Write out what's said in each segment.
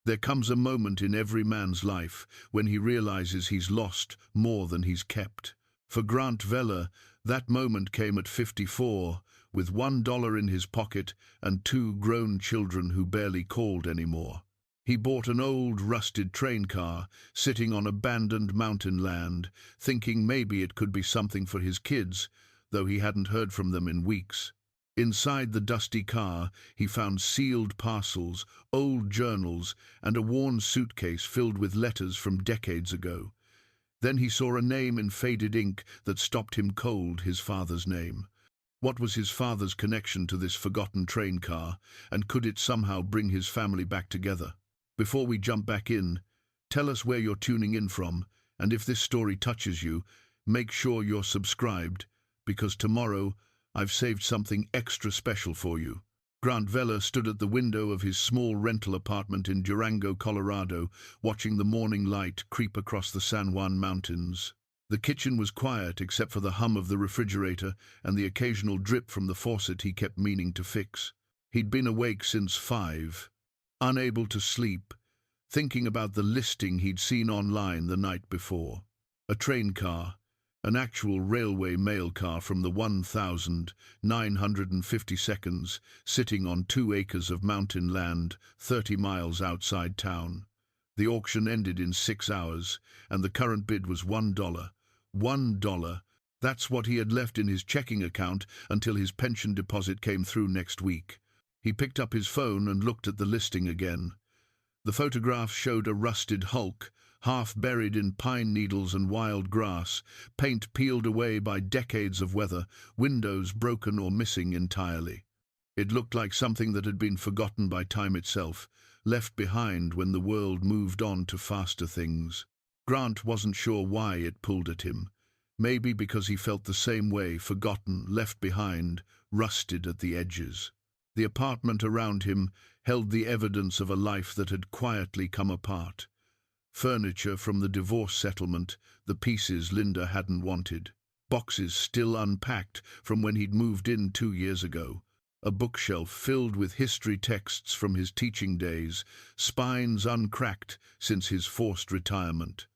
There comes a moment in every man's life when he realizes he's lost more than he's kept. For Grant Veller, that moment came at 54, with $1 in his pocket and 2 grown children who barely called anymore. He bought an old, rusted train car, sitting on abandoned mountain land, thinking maybe it could be something for his kids, though he hadn't heard from them in weeks. Inside the dusty car, he found sealed parcels, old journals, and a worn suitcase filled with letters from decades ago. Then he saw a name in faded ink that stopped him cold, his father's name. What was his father's connection to this forgotten train car, and could it somehow bring his family back together? Before we jump back in, tell us where you're tuning in from, and if this story touches you, make sure you're subscribed, because tomorrow I've saved something extra special for you. Grant Veller stood at the window of his small rental apartment in Durango, Colorado, watching the morning light creep across the San Juan Mountains. The kitchen was quiet except for the hum of the refrigerator and the occasional drip from the faucet he kept meaning to fix. He'd been awake since 5, unable to sleep, thinking about the listing he'd seen online the night before. A train car, an actual railway mail car from the 1,952nd, sitting on 2 acres of mountain land 30 miles outside town. The auction ended in 6 hours, and the current bid was $1. $1. That's what he had left in his checking account until his pension deposit came through next week. He picked up his phone and looked at the listing again. The photograph showed a rusted hulk, half buried in pine needles and wild grass, paint peeled away by decades of weather, windows broken or missing entirely. It looked like something that had been forgotten by time itself, left behind when the world moved on to faster things. Grant wasn't sure why it pulled at him. Maybe because he felt the same way, forgotten, left behind, rusted at the edges. The apartment around him held the evidence of a life that had quietly come apart. Furniture from the divorce settlement, the pieces Linda hadn't wanted. Boxes still unpacked from when he'd moved in 2 years ago. A bookshelf filled with history texts from his teaching days, spines uncracked since his forced retirement.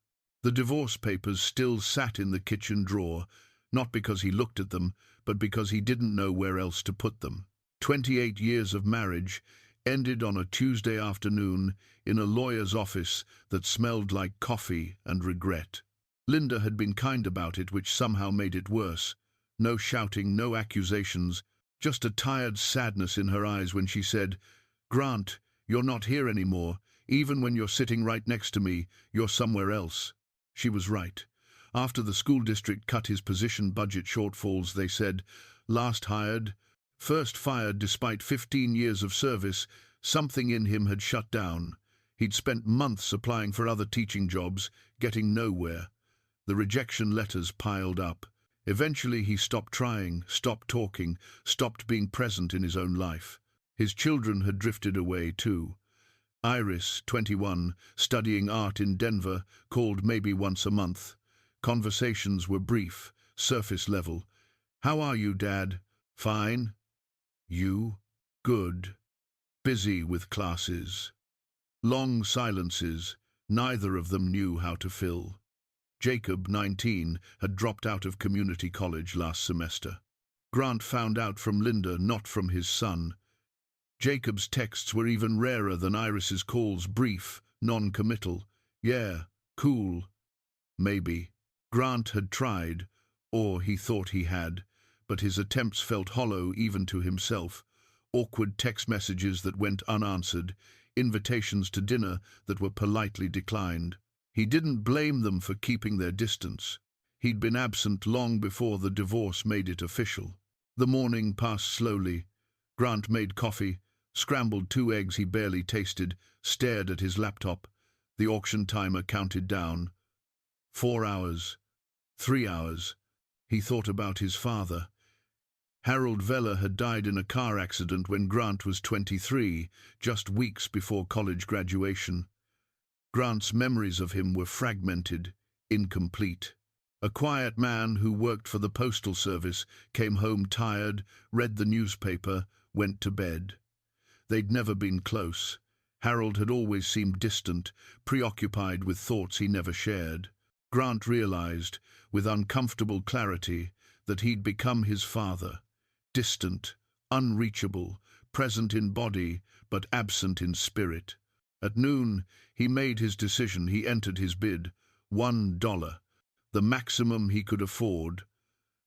The divorce papers still sat in the kitchen drawer, not because he looked at them, but because he didn't know where else to put them. 28 years of marriage ended on a Tuesday afternoon in a lawyer's office that smelled like coffee and regret. Linda had been kind about it, which somehow made it worse. No shouting, no accusations, just a tired sadness in her eyes when she said, "Grant, you're not here anymore. Even when you're sitting right next to me, you're somewhere else." She was right. After the school district cut his position budget shortfalls, they said, "Last hired, first fired." Despite 15 years of service, something in him had shut down. He'd spent months applying for other teaching jobs, getting nowhere. The rejection letters piled up. Eventually he stopped trying, stopped talking, stopped being present in his own life. His children had drifted away too. Iris, 21, studying art in Denver, called maybe once a month. Conversations were brief, surface level. "How are you, Dad?" "Fine." "You?" "Good." "Busy with classes." Long silences, neither of them knew how to fill. Jacob, 19, had dropped out of community college last semester. Grant found out from Linda, not from his son. Jacob's texts were even rarer than Iris's calls, brief, non-committal. "Yeah, cool. Maybe." Grant had tried, or he thought he had, but his attempts felt hollow even to himself. Awkward text messages that went unanswered, invitations to dinner that were politely declined. He didn't blame them for keeping their distance. He'd been absent long before the divorce made it official. The morning passed slowly. Grant made coffee, scrambled 2 eggs he barely tasted, stared at his laptop. The auction timer counted down. 4 hours. 3 hours. He thought about his father. Harold Veller had died in a car accident when Grant was 23, just weeks before college graduation. Grant's memories of him were fragmented, incomplete. A quiet man who worked for the postal service, came home tired, read the newspaper, went to bed. They'd never been close. Harold had always seemed distant, preoccupied with thoughts he never shared. Grant realized, with uncomfortable clarity, that he'd become his father. Distant, unreachable, present in body, but absent in spirit. At noon, he made his decision. He entered his bid. $1, the maximum he could afford,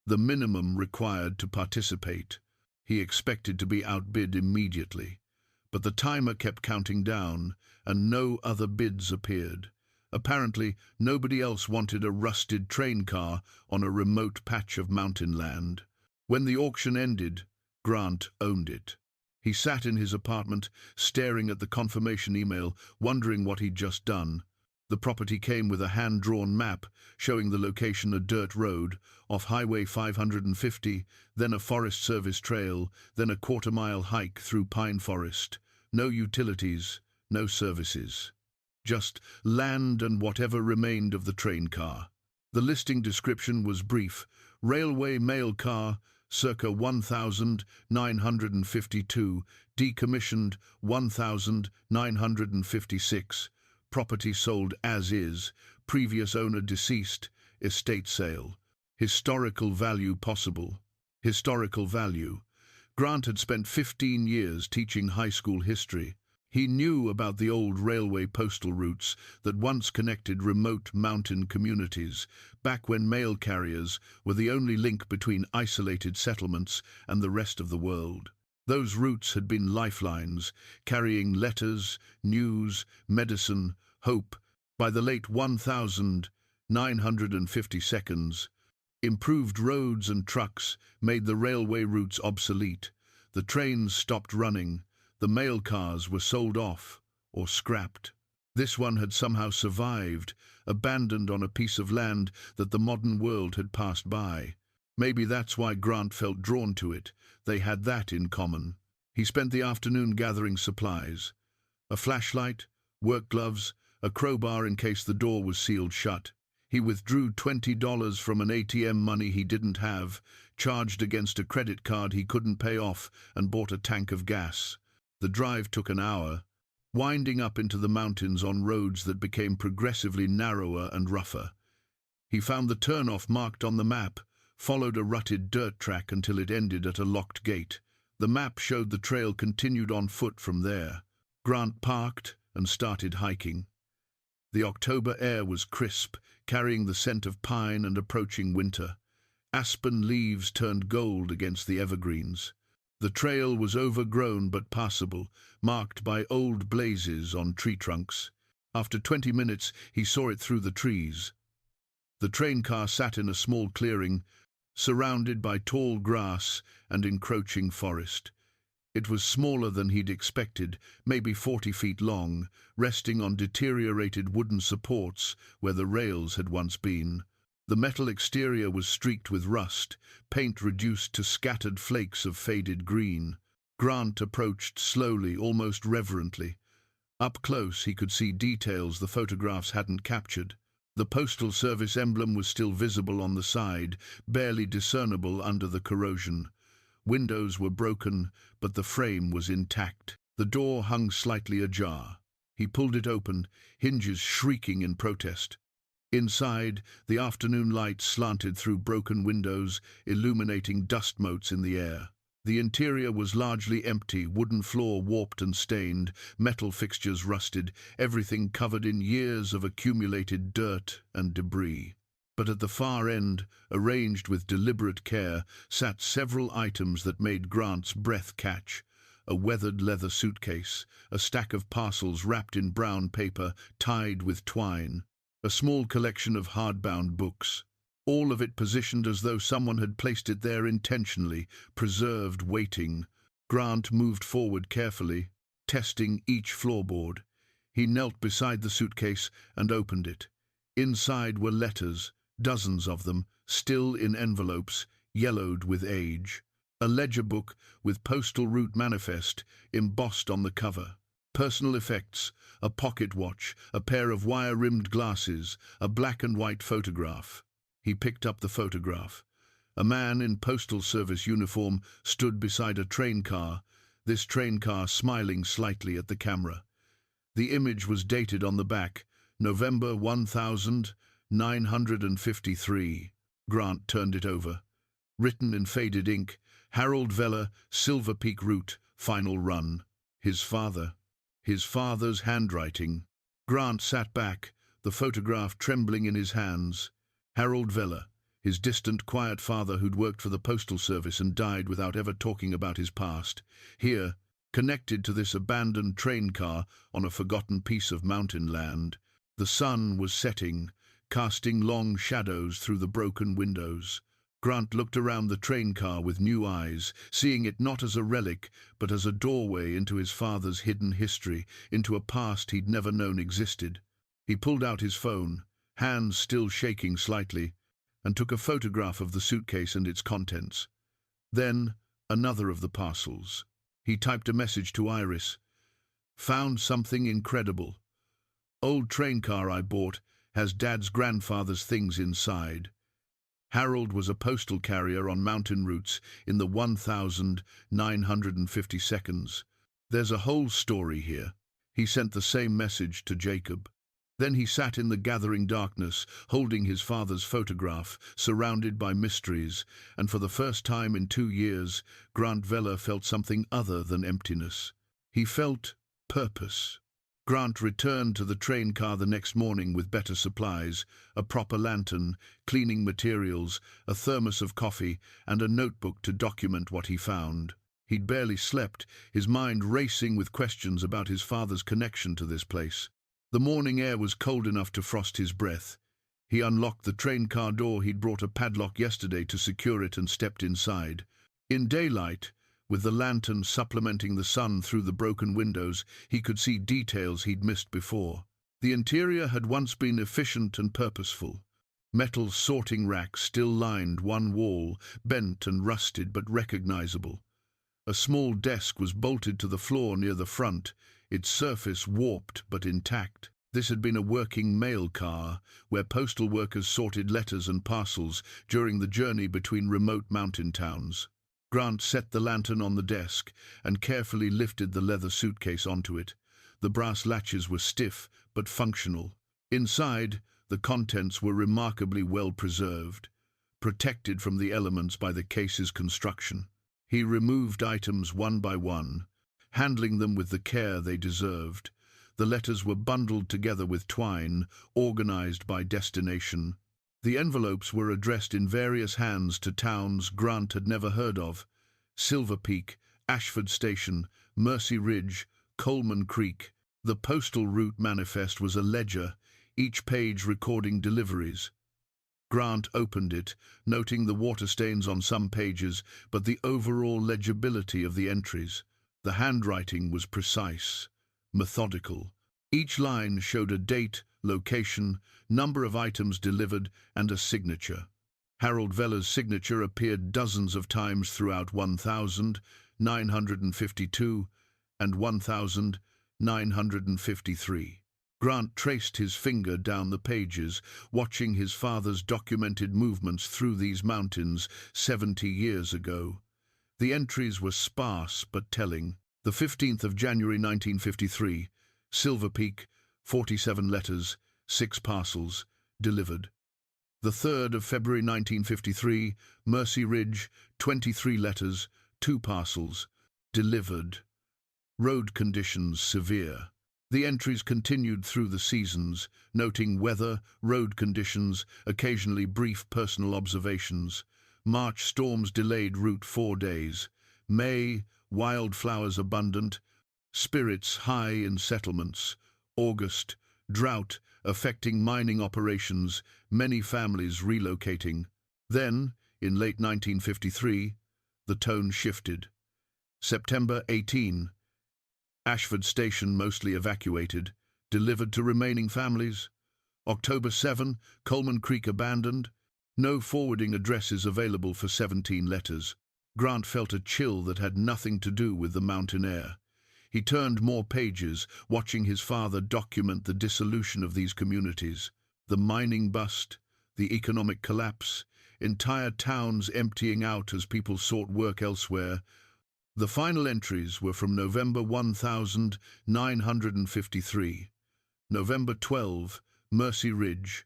the minimum required to participate. He expected to be outbid immediately. But the timer kept counting down, and no other bids appeared. Apparently, nobody else wanted a rusted train car on a remote patch of mountain land. When the auction ended, Grant owned it. He sat in his apartment, staring at the confirmation email, wondering what he'd just done. The property came with a hand-drawn map showing the location: a dirt road off Highway 550, then a Forest Service trail, then a quarter-mile hike through pine forest. No utilities, no services. Just land and whatever remained of the train car. The listing description was brief: railway mail car, circa 1952, decommissioned 1956, property sold as is, previous owner deceased, estate sale. Historical value possible. Historical value. Grant had spent 15 years teaching high school history. He knew about the old railway postal routes that once connected remote mountain communities, back when mail carriers were the only link between isolated settlements and the rest of the world. Those routes had been lifelines, carrying letters, news, medicine, hope. By the late 1952, improved roads and trucks made the railway routes obsolete. The trains stopped running. The mail cars were sold off or scrapped. This one had somehow survived, abandoned on a piece of land that the modern world had passed by. Maybe that's why Grant felt drawn to it. They had that in common. He spent the afternoon gathering supplies: a flashlight, work gloves, a crowbar in case the door was sealed shut. He withdrew $20 from an ATM money he didn't have, charged against a credit card he couldn't pay off, and bought a tank of gas. The drive took an hour, winding up into the mountains on roads that became progressively narrower and rougher. He found the turnoff marked on the map, followed a rutted dirt track until it ended at a locked gate. The map showed the trail continued on foot from there. Grant parked and started hiking. The October air was crisp, carrying the scent of pine and approaching winter. Aspen leaves turned gold against the evergreens. The trail was overgrown but passable, marked by old blazes on tree trunks. After 20 minutes, he saw it through the trees. The train car sat in a small clearing, surrounded by tall grass and encroaching forest. It was smaller than he'd expected, maybe 40 feet long, resting on deteriorated wooden supports where the rails had once been. The metal exterior was streaked with rust, paint reduced to scattered flakes of faded green. Grant approached slowly, almost reverently. Up close, he could see details the photographs hadn't captured. The Postal Service emblem was still visible on the side, barely discernible under the corrosion. Windows were broken, but the frame was intact. The door hung slightly ajar. He pulled it open, hinges shrieking in protest. Inside, the afternoon light slanted through broken windows, illuminating dust motes in the air. The interior was largely empty, wooden floor warped and stained, metal fixtures rusted, everything covered in years of accumulated dirt and debris. But at the far end, arranged with deliberate care, sat several items that made Grant's breath catch. A weathered leather suitcase, a stack of parcels wrapped in brown paper, tied with twine, a small collection of hardbound books. All of it positioned as though someone had placed it there intentionally, preserved, waiting. Grant moved forward carefully, testing each floorboard. He knelt beside the suitcase and opened it. Inside were letters, dozens of them, still in envelopes, yellowed with age. A ledger book with postal route manifest embossed on the cover. Personal effects, a pocket watch, a pair of wire-rimmed glasses, a black and white photograph. He picked up the photograph. A man in Postal Service uniform stood beside a train car, this train car smiling slightly at the camera. The image was dated on the back, November 1953. Grant turned it over. Written in faded ink, Harold Veller, Silver Peak Route, final run. His father. His father's handwriting. Grant sat back, the photograph trembling in his hands. Harold Veller, his distant, quiet father who'd worked for the Postal Service and died without ever talking about his past. Here, connected to this abandoned train car on a forgotten piece of mountain land. The sun was setting, casting long shadows through the broken windows. Grant looked around the train car with new eyes, seeing it not as a relic, but as a doorway into his father's hidden history, into a past he'd never known existed. He pulled out his phone, hands still shaking slightly, and took a photograph of the suitcase and its contents. Then, another of the parcels. He typed a message to Iris. Found something incredible. Old train car I bought has Dad's grandfather's things inside. Harold was a postal carrier on mountain routes in the 1950 seconds. There's a whole story here. He sent the same message to Jacob. Then he sat in the gathering darkness, holding his father's photograph, surrounded by mysteries, and for the first time in 2 years, Grant Veller felt something other than emptiness. He felt purpose. Grant returned to the train car the next morning with better supplies, a proper lantern, cleaning materials, a thermos of coffee, and a notebook to document what he found. He'd barely slept, his mind racing with questions about his father's connection to this place. The morning air was cold enough to frost his breath. He unlocked the train car door. He'd brought a padlock yesterday to secure it and stepped inside. In daylight, with the lantern supplementing the sun through the broken windows, he could see details he'd missed before. The interior had once been efficient and purposeful. Metal sorting racks still lined one wall, bent and rusted but recognizable. A small desk was bolted to the floor near the front, its surface warped but intact. This had been a working mail car, where postal workers sorted letters and parcels during the journey between remote mountain towns. Grant set the lantern on the desk and carefully lifted the leather suitcase onto it. The brass latches were stiff but functional. Inside, the contents were remarkably well preserved, protected from the elements by the case's construction. He removed items one by one, handling them with the care they deserved. The letters were bundled together with twine, organized by destination. The envelopes were addressed in various hands to towns Grant had never heard of: Silver Peak, Ashford Station, Mercy Ridge, Coleman Creek. The postal route manifest was a ledger, each page recording deliveries. Grant opened it, noting the water stains on some pages, but the overall legibility of the entries. The handwriting was precise, methodical. Each line showed a date, location, number of items delivered, and a signature. Harold Veller's signature appeared dozens of times throughout 1952 and 1953. Grant traced his finger down the pages, watching his father's documented movements through these mountains 70 years ago. The entries were sparse but telling. The 15th of January 1953, Silver Peak, 47 letters, 6 parcels, delivered. The 3rd of February 1953, Mercy Ridge, 23 letters, 2 parcels, delivered. Road conditions severe. The entries continued through the seasons, noting weather, road conditions, occasionally brief personal observations. March storms delayed route 4 days. May, wildflowers abundant. Spirits high in settlements. August, drought affecting mining operations, many families relocating. Then, in late 1953, the tone shifted. September 18, Ashford Station mostly evacuated, delivered to remaining families. October 7, Coleman Creek abandoned. No forwarding addresses available for 17 letters. Grant felt a chill that had nothing to do with the mountain air. He turned more pages, watching his father document the dissolution of these communities. The mining bust, the economic collapse, entire towns emptying out as people sought work elsewhere. The final entries were from November 1953. November 12, Mercy Ridge,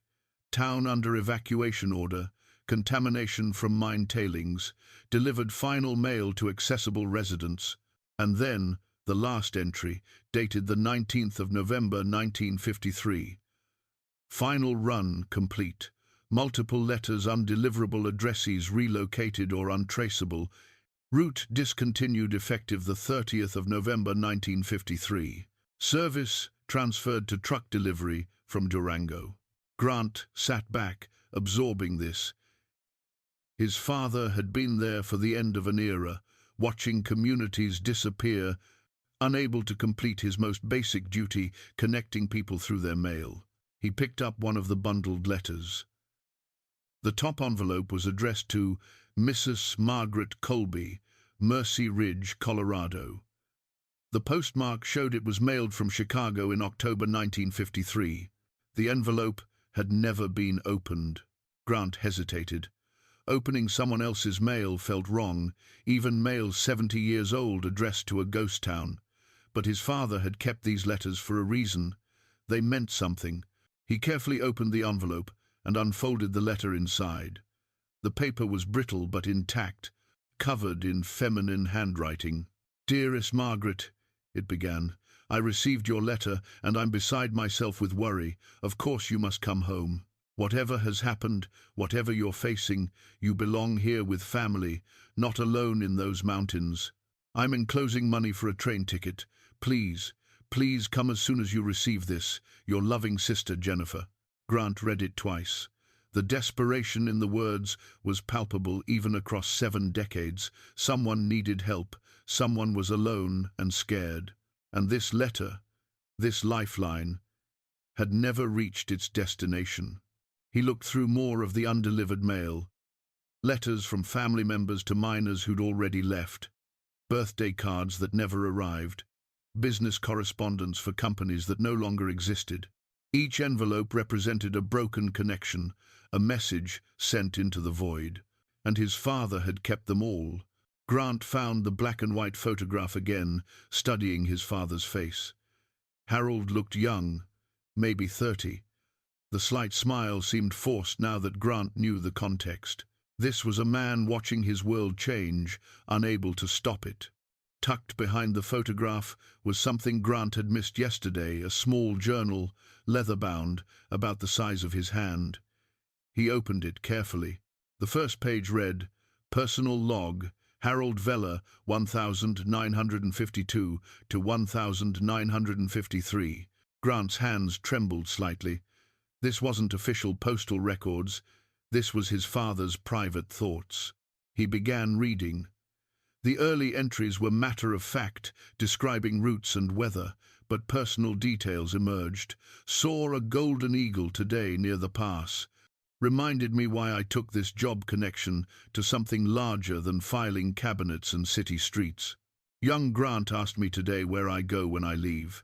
town under evacuation order, contamination from mine tailings, delivered final mail to accessible residents, and then the last entry, dated the 19th of November 1953. Final run complete. Multiple letters undeliverable, addresses relocated or untraceable. Route discontinued effective the 30th of November 1953. Service transferred to truck delivery from Durango. Grant sat back, absorbing this. His father had been there for the end of an era, watching communities disappear, unable to complete his most basic duty, connecting people through their mail. He picked up one of the bundled letters. The top envelope was addressed to Mrs. Margaret Colby, Mercy Ridge, Colorado. The postmark showed it was mailed from Chicago in October 1953. The envelope had never been opened. Grant hesitated. Opening someone else's mail felt wrong, even mail 70 years old addressed to a ghost town. But his father had kept these letters for a reason. They meant something. He carefully opened the envelope and unfolded the letter inside. The paper was brittle but intact, covered in feminine handwriting. "Dearest Margaret," it began, "I received your letter and I'm beside myself with worry. Of course you must come home. Whatever has happened, whatever you're facing, you belong here with family, not alone in those mountains. I'm enclosing money for a train ticket. Please, please come as soon as you receive this. Your loving sister, Jennifer." Grant read it twice. The desperation in the words was palpable even across 7 decades. Someone needed help. Someone was alone and scared. And this letter, this lifeline, had never reached its destination. He looked through more of the undelivered mail. Letters from family members to miners who'd already left. Birthday cards that never arrived. Business correspondence for companies that no longer existed. Each envelope represented a broken connection, a message sent into the void. And his father had kept them all. Grant found the black and white photograph again, studying his father's face. Harold looked young, maybe 30. The slight smile seemed forced now that Grant knew the context. This was a man watching his world change, unable to stop it. Tucked behind the photograph was something Grant had missed yesterday, a small journal, leather-bound, about the size of his hand. He opened it carefully. The first page read, "Personal log, Harold Veller, 1952 to 1953. Grant's hands trembled slightly. This wasn't official postal records. This was his father's private thoughts. He began reading. The early entries were matter-of-fact, describing routes and weather, but personal details emerged. "Saw a golden eagle today near the pass. Reminded me why I took this job connection to something larger than filing cabinets and city streets. Young Grant asked me today where I go when I leave.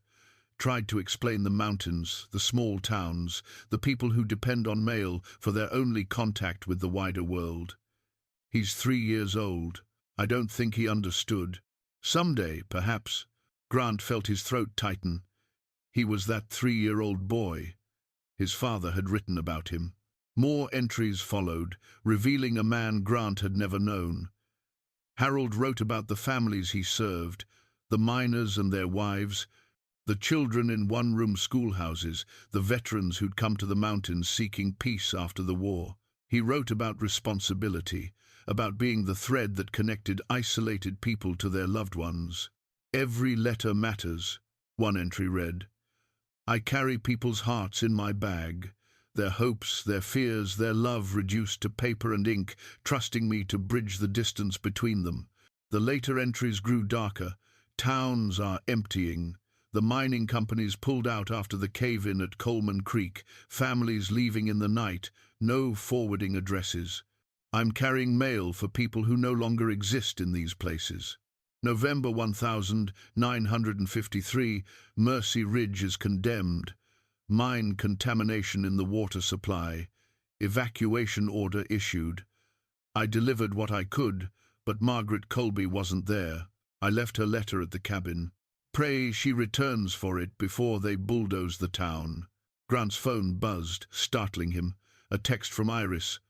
Tried to explain the mountains, the small towns, the people who depend on mail for their only contact with the wider world. He's 3 years old. I don't think he understood. Someday, perhaps." Grant felt his throat tighten. He was that 3-year-old boy. His father had written about him. More entries followed, revealing a man Grant had never known. Harold wrote about the families he served, the miners and their wives, the children in one-room schoolhouses, the veterans who'd come to the mountains seeking peace after the war. He wrote about responsibility, about being the thread that connected isolated people to their loved ones. "Every letter matters," one entry read. "I carry people's hearts in my bag, their hopes, their fears, their love reduced to paper and ink, trusting me to bridge the distance between them." The later entries grew darker. "Towns are emptying. The mining companies pulled out after the cave-in at Coleman Creek, families leaving in the night, no forwarding addresses. I'm carrying mail for people who no longer exist in these places." November 1953, Mercy Ridge is condemned. Mine contamination in the water supply. Evacuation order issued. I delivered what I could, but Margaret Colby wasn't there. I left her letter at the cabin. Pray she returns for it before they bulldoze the town. Grant's phone buzzed, startling him. A text from Iris.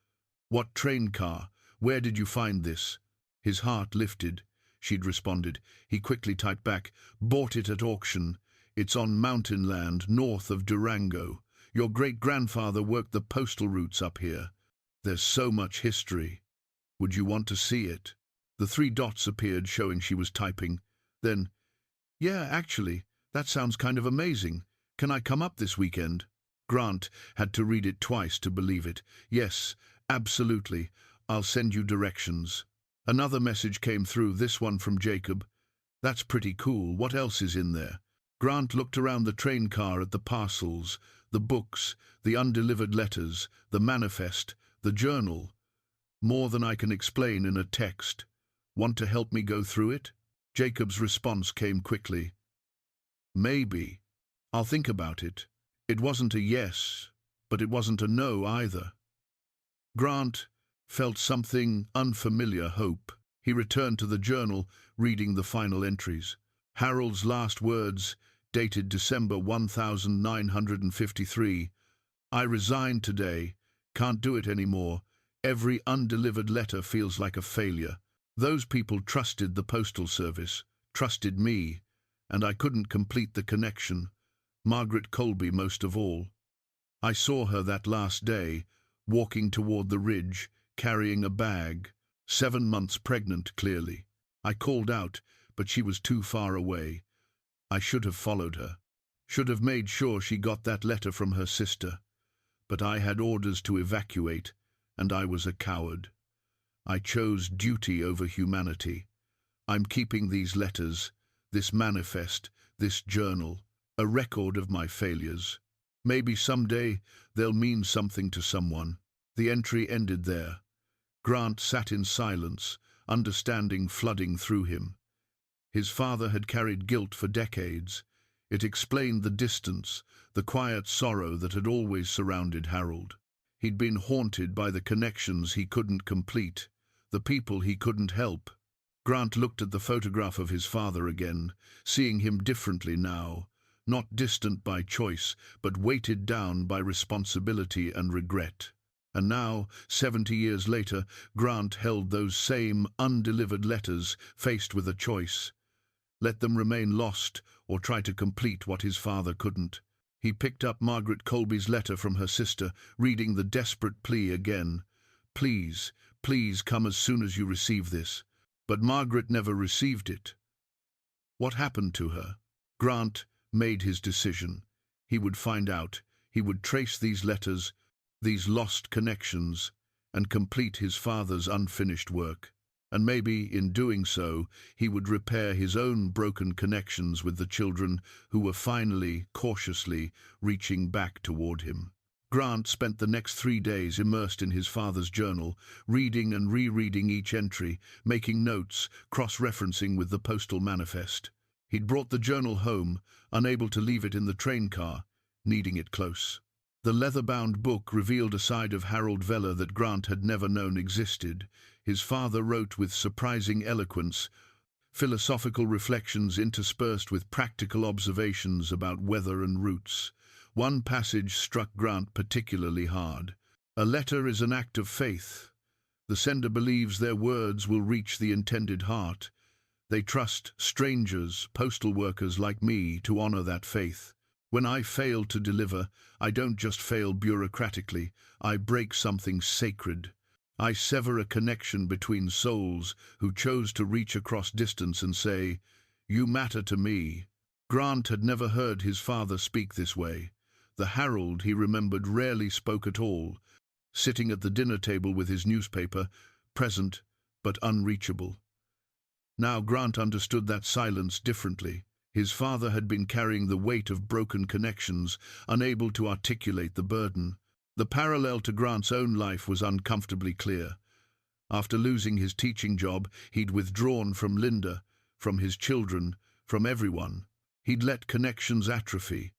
What train car? Where did you find this? His heart lifted. She'd responded. He quickly typed back, bought it at auction. It's on mountain land north of Durango. Your great-grandfather worked the postal routes up here. There's so much history. Would you want to see it? The 3 dots appeared, showing she was typing. Then, yeah, actually, that sounds kind of amazing. Can I come up this weekend? Grant had to read it twice to believe it. Yes, absolutely. I'll send you directions. Another message came through, this one from Jacob. That's pretty cool. What else is in there? Grant looked around the train car at the parcels, the books, the undelivered letters, the manifest, the journal. More than I can explain in a text. Want to help me go through it? Jacob's response came quickly. Maybe. I'll think about it. It wasn't a yes, but it wasn't a no either. Grant felt something unfamiliar hope. He returned to the journal, reading the final entries. Harold's last words, dated December 1953. I resigned today. Can't do it anymore. Every undelivered letter feels like a failure. Those people trusted the postal service, trusted me, and I couldn't complete the connection. Margaret Colby most of all. I saw her that last day, walking toward the ridge, carrying a bag, 7 months pregnant, clearly. I called out, but she was too far away. I should have followed her, should have made sure she got that letter from her sister. But I had orders to evacuate, and I was a coward. I chose duty over humanity. I'm keeping these letters, this manifest, this journal, a record of my failures. Maybe someday they'll mean something to someone. The entry ended there. Grant sat in silence, understanding flooding through him. His father had carried guilt for decades. It explained the distance, the quiet sorrow that had always surrounded Harold. He'd been haunted by the connections he couldn't complete, the people he couldn't help. Grant looked at the photograph of his father again, seeing him differently now, not distant by choice, but weighted down by responsibility and regret. And now, 70 years later, Grant held those same undelivered letters, faced with a choice. Let them remain lost, or try to complete what his father couldn't. He picked up Margaret Colby's letter from her sister, reading the desperate plea again. Please, please come as soon as you receive this. But Margaret never received it. What happened to her? Grant made his decision. He would find out. He would trace these letters, these lost connections, and complete his father's unfinished work. And maybe, in doing so, he would repair his own broken connections with the children who were finally, cautiously, reaching back toward him. Grant spent the next 3 days immersed in his father's journal, reading and rereading each entry, making notes, cross-referencing with the postal manifest. He'd brought the journal home, unable to leave it in the train car, needing it close. The leather-bound book revealed a side of Harold Veller that Grant had never known existed. His father wrote with surprising eloquence, philosophical reflections interspersed with practical observations about weather and routes. One passage struck Grant particularly hard. A letter is an act of faith. The sender believes their words will reach the intended heart. They trust strangers, postal workers like me, to honor that faith. When I fail to deliver, I don't just fail bureaucratically. I break something sacred. I sever a connection between souls who chose to reach across distance and say, "You matter to me." Grant had never heard his father speak this way. The Harold he remembered rarely spoke at all, sitting at the dinner table with his newspaper, present but unreachable. Now Grant understood that silence differently. His father had been carrying the weight of broken connections, unable to articulate the burden. The parallel to Grant's own life was uncomfortably clear. After losing his teaching job, he'd withdrawn from Linda, from his children, from everyone. He'd let connections atrophy,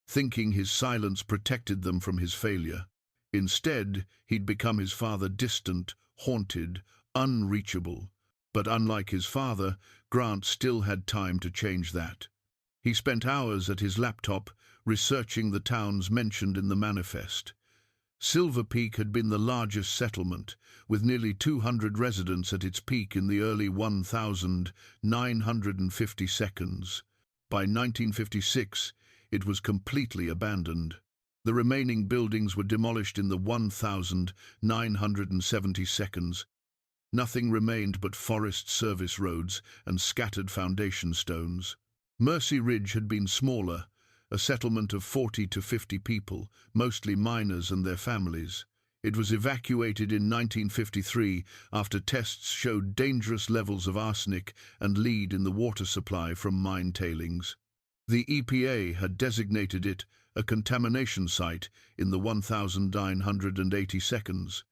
thinking his silence protected them from his failure. Instead, he'd become his father, distant, haunted, unreachable. But unlike his father, Grant still had time to change that. He spent hours at his laptop researching the towns mentioned in the manifest. Silver Peak had been the largest settlement, with nearly 200 residents at its peak in the early 1950 seconds. By 1956, it was completely abandoned. The remaining buildings were demolished in the 1970 seconds. Nothing remained but forest service roads and scattered foundation stones. Mercy Ridge had been smaller, a settlement of 40 to 50 people, mostly miners and their families. It was evacuated in 1953 after tests showed dangerous levels of arsenic and lead in the water supply from mine tailings. The EPA had designated it a contamination site in the 1980 seconds.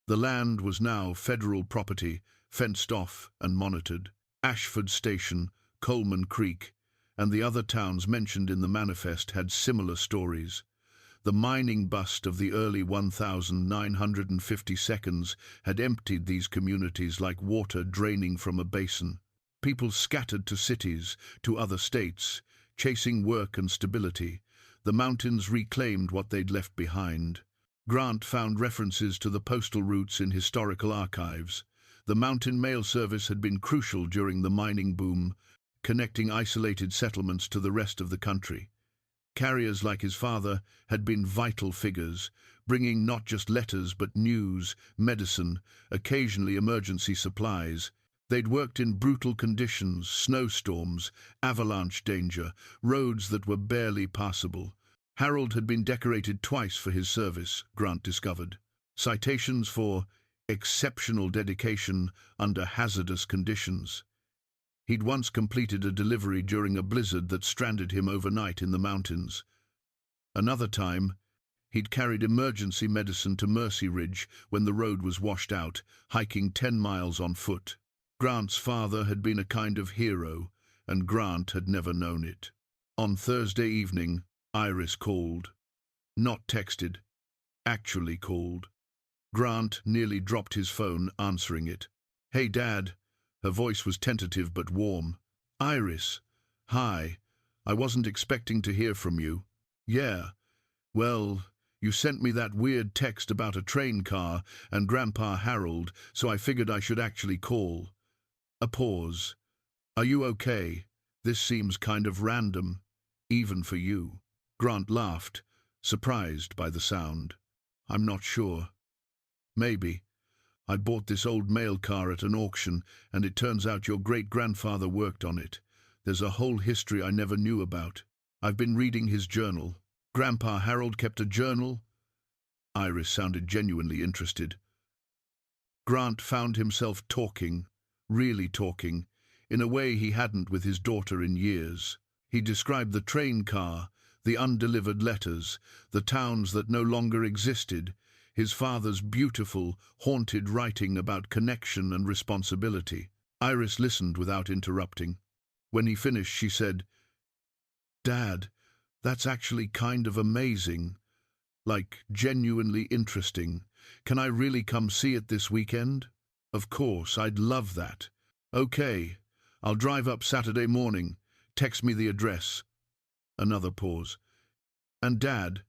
The land was now federal property, fenced off and monitored. Ashford Station, Coleman Creek, and the other towns mentioned in the manifest had similar stories. The mining bust of the early 1950 seconds had emptied these communities like water draining from a basin. People scattered to cities, to other states, chasing work and stability. The mountains reclaimed what they'd left behind. Grant found references to the postal routes in historical archives. The mountain mail service had been crucial during the mining boom, connecting isolated settlements to the rest of the country. Carriers like his father had been vital figures, bringing not just letters but news, medicine, occasionally emergency supplies. They'd worked in brutal conditions, snowstorms, avalanche danger, roads that were barely passable. Harold had been decorated twice for his service, Grant discovered. Citations for exceptional dedication under hazardous conditions. He'd once completed a delivery during a blizzard that stranded him overnight in the mountains. Another time, he'd carried emergency medicine to Mercy Ridge when the road was washed out, hiking 10 miles on foot. Grant's father had been a kind of hero, and Grant had never known it. On Thursday evening, Iris called. Not texted, actually called. Grant nearly dropped his phone answering it. "Hey, Dad." Her voice was tentative but warm. "Iris. Hi. I wasn't expecting to hear from you." "Yeah. Well, you sent me that weird text about a train car and Grandpa Harold, so I figured I should actually call." A pause. "Are you okay? This seems kind of random, even for you." Grant laughed, surprised by the sound. "I'm not sure. Maybe. I bought this old mail car at an auction, and it turns out your great-grandfather worked on it. There's a whole history I never knew about. I've been reading his journal." "Grandpa Harold kept a journal?" Iris sounded genuinely interested. Grant found himself talking, really talking, in a way he hadn't with his daughter in years. He described the train car, the undelivered letters, the towns that no longer existed, his father's beautiful, haunted writing about connection and responsibility. Iris listened without interrupting. When he finished, she said, "Dad, that's actually kind of amazing. Like, genuinely interesting. Can I really come see it this weekend?" "Of course, I'd love that." "Okay, I'll drive up Saturday morning. Text me the address." Another pause. "And Dad,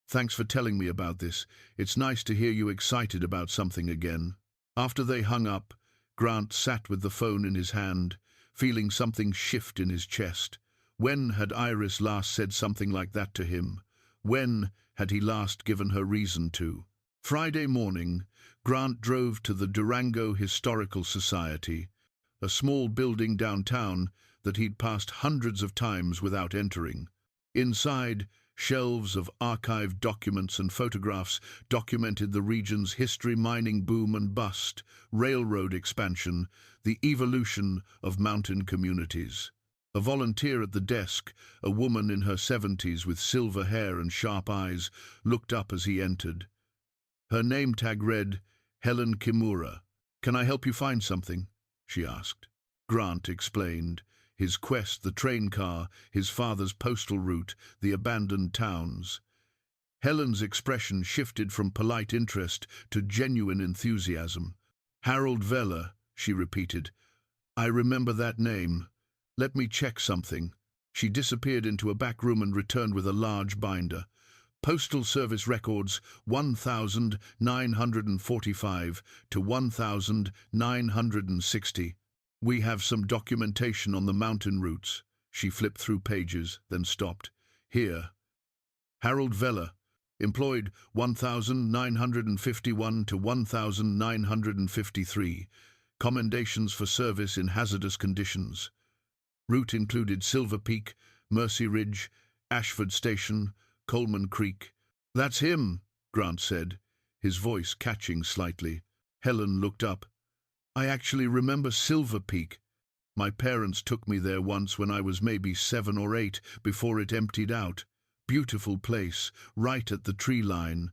thanks for telling me about this. It's nice to hear you excited about something again." After they hung up, Grant sat with the phone in his hand, feeling something shift in his chest. When had Iris last said something like that to him? When had he last given her reason to? Friday morning, Grant drove to the Durango Historical Society, a small building downtown that he'd passed hundreds of times without entering. Inside, shelves of archived documents and photographs documented the region's history, mining boom and bust, railroad expansion, the evolution of mountain communities. A volunteer at the desk, a woman in her 70s with silver hair and sharp eyes, looked up as he entered. Her name tag read, "Helen Kimura." "Can I help you find something?" she asked. Grant explained. His quest, the train car, his father's postal route, the abandoned towns. Helen's expression shifted from polite interest to genuine enthusiasm. "Harold Veller," she repeated. I remember that name. Let me check something. She disappeared into a back room and returned with a large binder. Postal Service records 1945 to 1960. We have some documentation on the mountain routes. She flipped through pages, then stopped. Here. Harold Veller, employed 1951 to 1953. Commendations for service in hazardous conditions. Route included Silver Peak, Mercy Ridge, Ashford Station, Coleman Creek. That's him, Grant said, his voice catching slightly. Helen looked up. I actually remember Silver Peak. My parents took me there once when I was maybe 7 or 8, before it emptied out. Beautiful place, right at the tree line.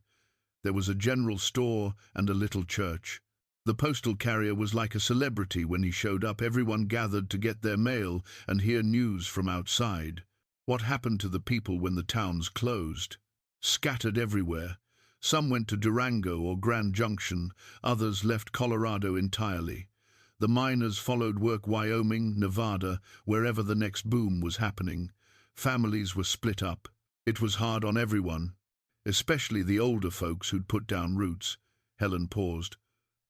There was a general store and a little church. The postal carrier was like a celebrity when he showed up. Everyone gathered to get their mail and hear news from outside. What happened to the people when the towns closed? Scattered everywhere. Some went to Durango or Grand Junction, others left Colorado entirely. The miners followed work Wyoming, Nevada, wherever the next boom was happening. Families were split up. It was hard on everyone, especially the older folks who'd put down roots. Helen paused.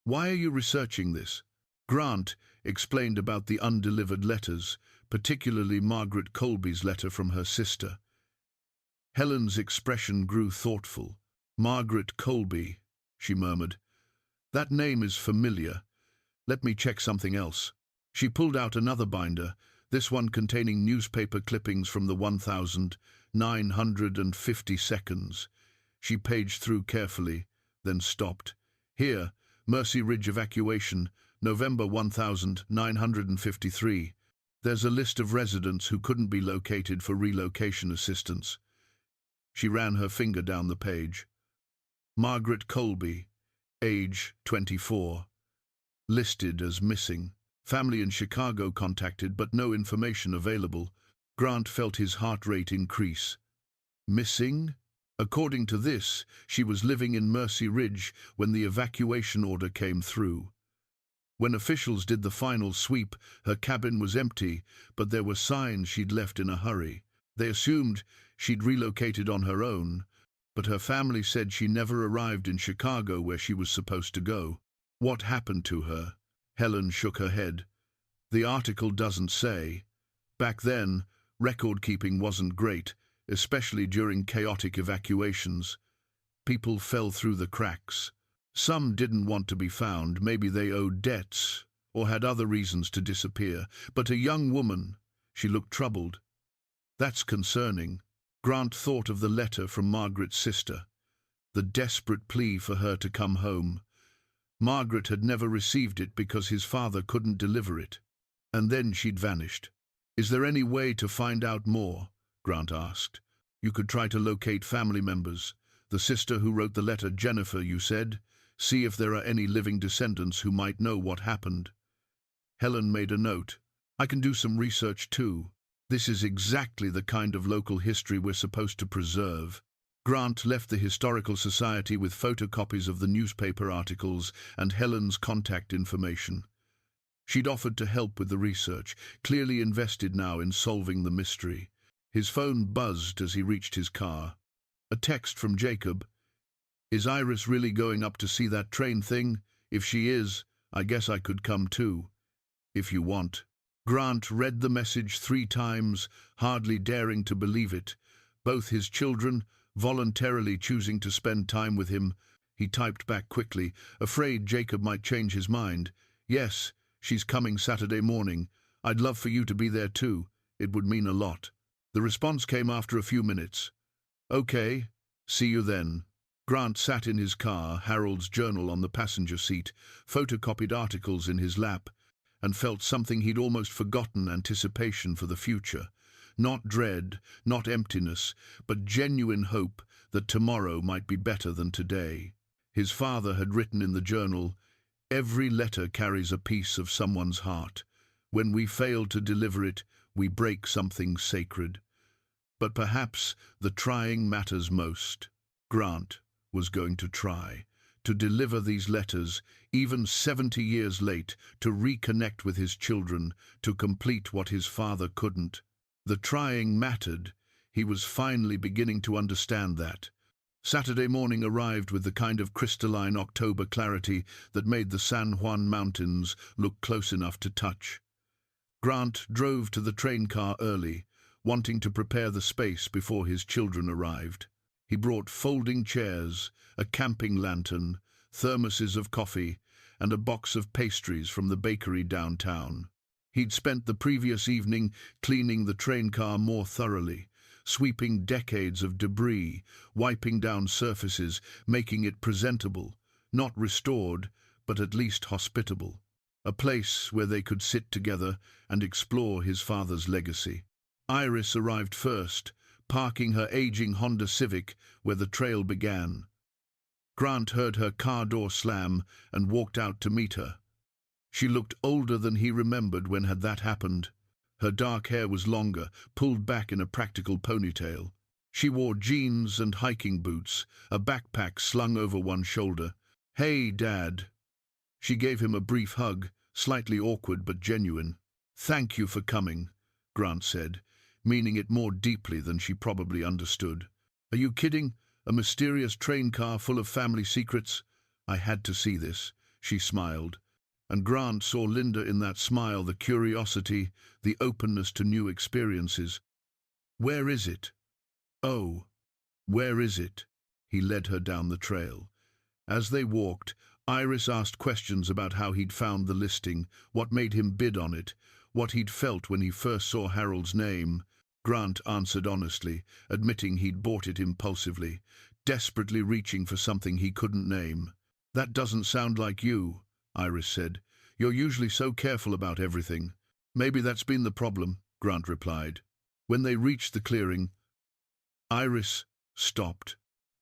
Why are you researching this? Grant explained about the undelivered letters, particularly Margaret Colby's letter from her sister. Helen's expression grew thoughtful. Margaret Colby, she murmured. That name is familiar. Let me check something else. She pulled out another binder, this one containing newspaper clippings from the 1950 seconds. She paged through carefully, then stopped. Here, Mercy Ridge evacuation, November 1953. There's a list of residents who couldn't be located for relocation assistance. She ran her finger down the page. Margaret Colby, age 24. Listed as missing. Family in Chicago contacted, but no information available. Grant felt his heart rate increase. Missing? According to this, she was living in Mercy Ridge when the evacuation order came through. When officials did the final sweep, her cabin was empty, but there were signs she'd left in a hurry. They assumed she'd relocated on her own, but her family said she never arrived in Chicago where she was supposed to go. What happened to her? Helen shook her head. The article doesn't say. Back then, record-keeping wasn't great, especially during chaotic evacuations. People fell through the cracks. Some didn't want to be found, maybe they owed debts, or had other reasons to disappear. But a young woman, she looked troubled. That's concerning. Grant thought of the letter from Margaret's sister, the desperate plea for her to come home. Margaret had never received it because his father couldn't deliver it. And then she'd vanished. Is there any way to find out more? Grant asked. You could try to locate family members. The sister who wrote the letter, Jennifer, you said. See if there are any living descendants who might know what happened. Helen made a note. I can do some research too. This is exactly the kind of local history we're supposed to preserve. Grant left the Historical Society with photocopies of the newspaper articles and Helen's contact information. She'd offered to help with the research, clearly invested now in solving the mystery. His phone buzzed as he reached his car. A text from Jacob. Is Iris really going up to see that train thing? If she is, I guess I could come too. If you want. Grant read the message 3 times, hardly daring to believe it. Both his children, voluntarily choosing to spend time with him. He typed back quickly, afraid Jacob might change his mind. Yes, she's coming Saturday morning. I'd love for you to be there too. It would mean a lot. The response came after a few minutes. Okay, see you then. Grant sat in his car, Harold's journal on the passenger seat, photocopied articles in his lap, and felt something he'd almost forgotten: anticipation for the future. Not dread, not emptiness, but genuine hope that tomorrow might be better than today. His father had written in the journal, "Every letter carries a piece of someone's heart. When we fail to deliver it, we break something sacred." But perhaps the trying matters most. Grant was going to try to deliver these letters, even 70 years late, to reconnect with his children, to complete what his father couldn't. The trying mattered. He was finally beginning to understand that. Saturday morning arrived with the kind of crystalline October clarity that made the San Juan Mountains look close enough to touch. Grant drove to the train car early, wanting to prepare the space before his children arrived. He brought folding chairs, a camping lantern, thermoses of coffee, and a box of pastries from the bakery downtown. He'd spent the previous evening cleaning the train car more thoroughly, sweeping decades of debris, wiping down surfaces, making it presentable, not restored, but at least hospitable. A place where they could sit together and explore his father's legacy. Iris arrived first, parking her aging Honda Civic where the trail began. Grant heard her car door slam and walked out to meet her. She looked older than he remembered when had that happened. Her dark hair was longer, pulled back in a practical ponytail. She wore jeans and hiking boots, a backpack slung over one shoulder. "Hey, Dad." She gave him a brief hug, slightly awkward but genuine. "Thank you for coming," Grant said, meaning it more deeply than she probably understood. "Are you kidding? A mysterious train car full of family secrets?" "I had to see this," she smiled. And Grant saw Linda in that smile, the curiosity, the openness to new experiences. "Where is it?" "Oh, where is it?" He led her down the trail. As they walked, Iris asked questions about how he'd found the listing, what made him bid on it, what he'd felt when he first saw Harold's name. Grant answered honestly, admitting he'd bought it impulsively, desperately reaching for something he couldn't name. "That doesn't sound like you," Iris said. "You're usually so careful about everything." "Maybe that's been the problem," Grant replied. When they reached the clearing, Iris stopped,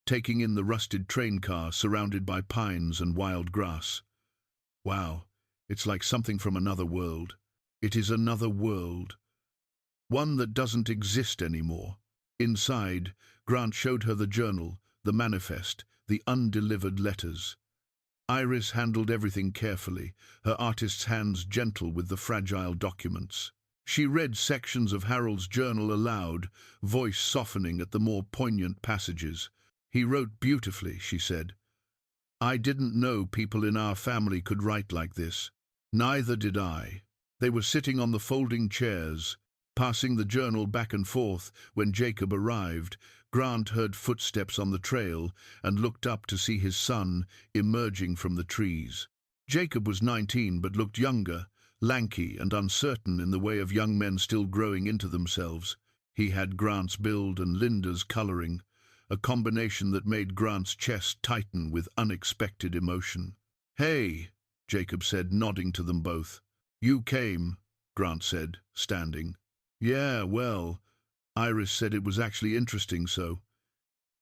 taking in the rusted train car surrounded by pines and wild grass. "Wow, it's like something from another world." "It is another world. One that doesn't exist anymore." Inside, Grant showed her the journal, the manifest, the undelivered letters. Iris handled everything carefully, her artist's hands gentle with the fragile documents. She read sections of Harold's journal aloud, voice softening at the more poignant passages. "He wrote beautifully," she said. "I didn't know people in our family could write like this." "Neither did I." They were sitting on the folding chairs, passing the journal back and forth when Jacob arrived. Grant heard footsteps on the trail and looked up to see his son emerging from the trees. Jacob was 19 but looked younger, lanky and uncertain in the way of young men still growing into themselves. He had Grant's build and Linda's coloring, a combination that made Grant's chest tighten with unexpected emotion. "Hey," Jacob said, nodding to them both. "You came," Grant said, standing. "Yeah, well," Iris said, "it was actually interesting, so."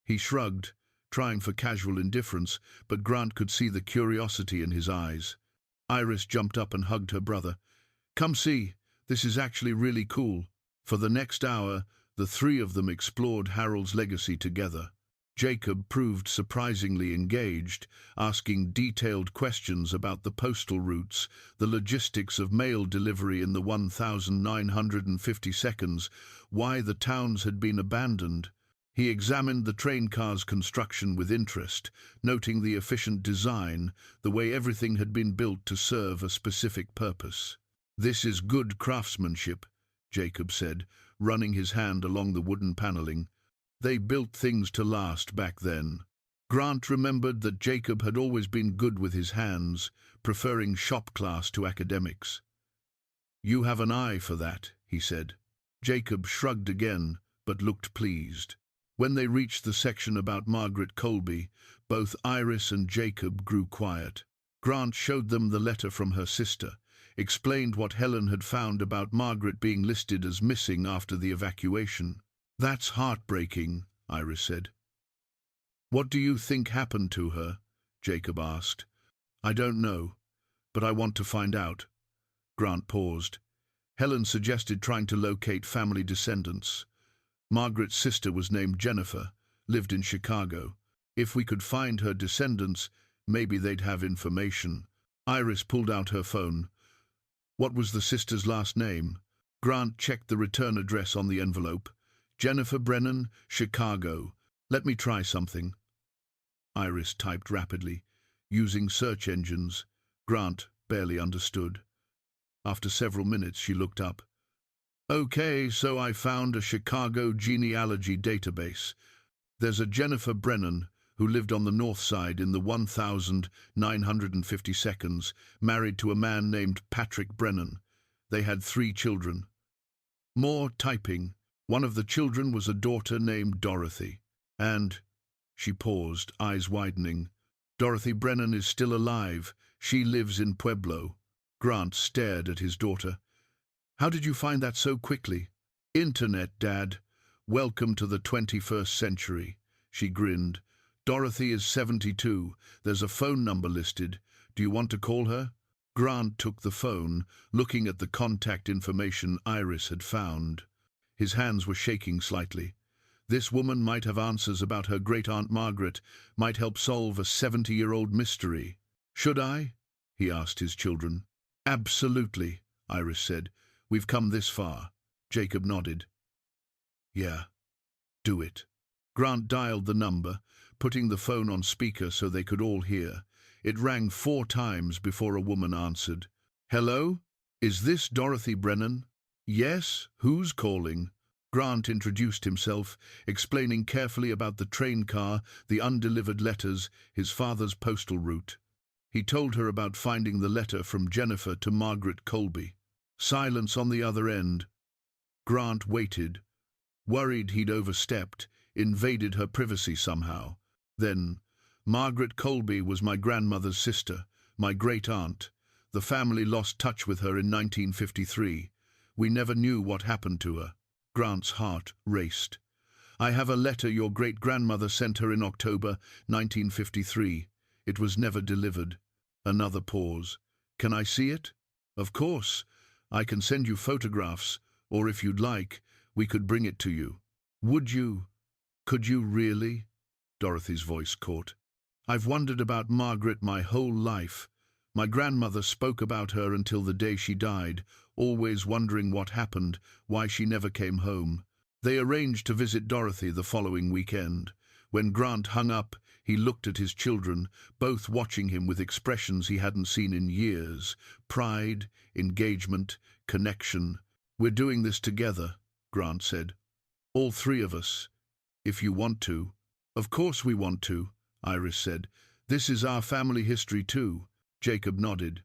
He shrugged, trying for casual indifference, but Grant could see the curiosity in his eyes. Iris jumped up and hugged her brother. "Come see, this is actually really cool." For the next hour, the three of them explored Harold's legacy together. Jacob proved surprisingly engaged, asking detailed questions about the postal routes, the logistics of mail delivery in the 1,950 seconds, why the towns had been abandoned. He examined the train car's construction with interest, noting the efficient design, the way everything had been built to serve a specific purpose. "This is good craftsmanship," Jacob said, running his hand along the wooden paneling. "They built things to last back then." Grant remembered that Jacob had always been good with his hands, preferring shop class to academics. "You have an eye for that," he said. Jacob shrugged again, but looked pleased. When they reached the section about Margaret Colby, both Iris and Jacob grew quiet. Grant showed them the letter from her sister, explained what Helen had found about Margaret being listed as missing after the evacuation. "That's heartbreaking," Iris said. "What do you think happened to her?" Jacob asked. "I don't know, but I want to find out." Grant paused. Helen suggested trying to locate family descendants. Margaret's sister was named Jennifer, lived in Chicago. If we could find her descendants, Maybe they'd have information. Iris pulled out her phone. What was the sister's last name? Grant checked the return address on the envelope. Jennifer Brennan, Chicago. Let me try something. Iris typed rapidly, using search engines. Grant barely understood. After several minutes, she looked up. Okay, so I found a Chicago genealogy database. There's a Jennifer Brennan who lived on the north side in the 1952nd, married to a man named Patrick Brennan. They had 3 children. More typing. One of the children was a daughter named Dorothy. And, she paused, eyes widening, Dorothy Brennan is still alive. She lives in Pueblo. Grant stared at his daughter. How did you find that so quickly? Internet, Dad. Welcome to the 21st century. She grinned. Dorothy is 72. There's a phone number listed. Do you want to call her? Grant took the phone, looking at the contact information Iris had found. His hands were shaking slightly. This woman might have answers about her great-aunt Margaret, might help solve a 70-year-old mystery. Should I? He asked his children. Absolutely, Iris said. We've come this far. Jacob nodded. Yeah, do it. Grant dialed the number, putting the phone on speaker so they could all hear. It rang 4 times before a woman answered. Hello? Is this Dorothy Brennan? Yes, who's calling? Grant introduced himself, explaining carefully about the train car, the undelivered letters, his father's postal route. He told her about finding the letter from Jennifer to Margaret Colby. Silence on the other end. Grant waited, worried he'd overstepped, invaded her privacy somehow. Then, Margaret Colby was my grandmother's sister, my great-aunt. The family lost touch with her in 1953. We never knew what happened to her. Grant's heart raced. I have a letter your great-grandmother sent her in October 1953. It was never delivered. Another pause. Can I see it? Of course. I can send you photographs, or if you'd like, we could bring it to you. Would you? Could you really? Dorothy's voice caught. I've wondered about Margaret my whole life. My grandmother spoke about her until the day she died, always wondering what happened, why she never came home. They arranged to visit Dorothy the following weekend. When Grant hung up, he looked at his children, both watching him with expressions he hadn't seen in years. Pride, engagement, connection. We're doing this together, Grant said. All 3 of us. If you want to. Of course we want to, Iris said. This is our family history too. Jacob nodded.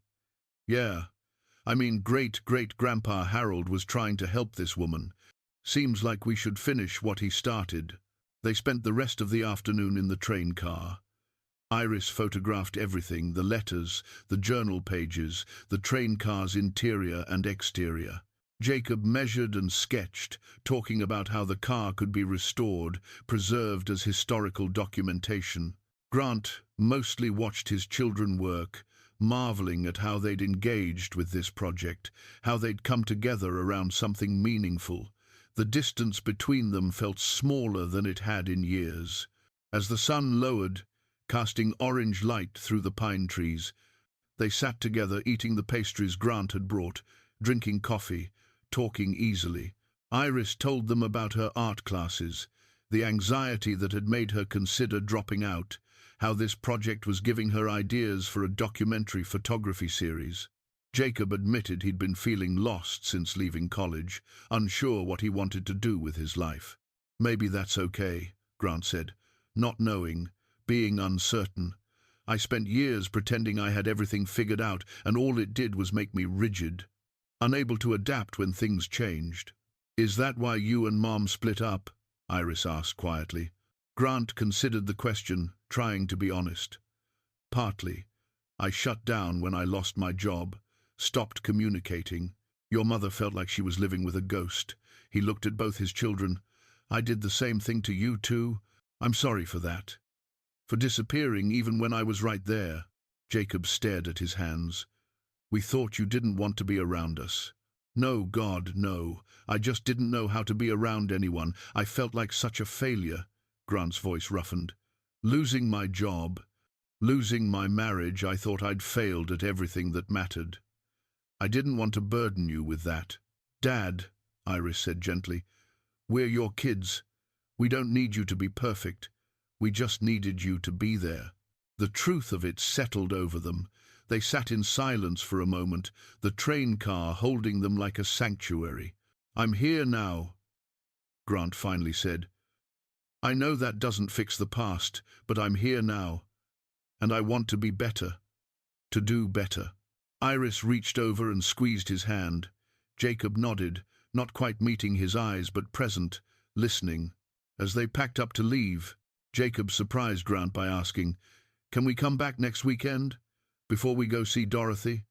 Yeah. I mean, great-great-grandpa Harold was trying to help this woman. Seems like we should finish what he started. They spent the rest of the afternoon in the train car. Iris photographed everything, the letters, the journal pages, the train car's interior and exterior. Jacob measured and sketched, talking about how the car could be restored, preserved as historical documentation. Grant mostly watched his children work, marveling at how they'd engaged with this project, how they'd come together around something meaningful. The distance between them felt smaller than it had in years. As the sun lowered, casting orange light through the pine trees, they sat together eating the pastries Grant had brought, drinking coffee, talking easily. Iris told them about her art classes, the anxiety that had made her consider dropping out, how this project was giving her ideas for a documentary photography series. Jacob admitted he'd been feeling lost since leaving college, unsure what he wanted to do with his life. Maybe that's okay, Grant said, not knowing, being uncertain. I spent years pretending I had everything figured out, and all it did was make me rigid, unable to adapt when things changed. Is that why you and Mom split up? Iris asked quietly. Grant considered the question, trying to be honest. Partly. I shut down when I lost my job, stopped communicating. Your mother felt like she was living with a ghost. He looked at both his children. I did the same thing to you too. I'm sorry for that. For disappearing even when I was right there. Jacob stared at his hands. We thought you didn't want to be around us. No, God, no. I just didn't know how to be around anyone. I felt like such a failure. Grant's voice roughened. Losing my job. Losing my marriage, I thought I'd failed at everything that mattered. I didn't want to burden you with that. Dad, Iris said gently, we're your kids. We don't need you to be perfect. We just needed you to be there. The truth of it settled over them. They sat in silence for a moment, the train car holding them like a sanctuary. I'm here now, Grant finally said. I know that doesn't fix the past, but I'm here now. And I want to be better. To do better. Iris reached over and squeezed his hand. Jacob nodded, not quite meeting his eyes but present, listening. As they packed up to leave, Jacob surprised Grant by asking, "Can we come back next weekend? Before we go see Dorothy?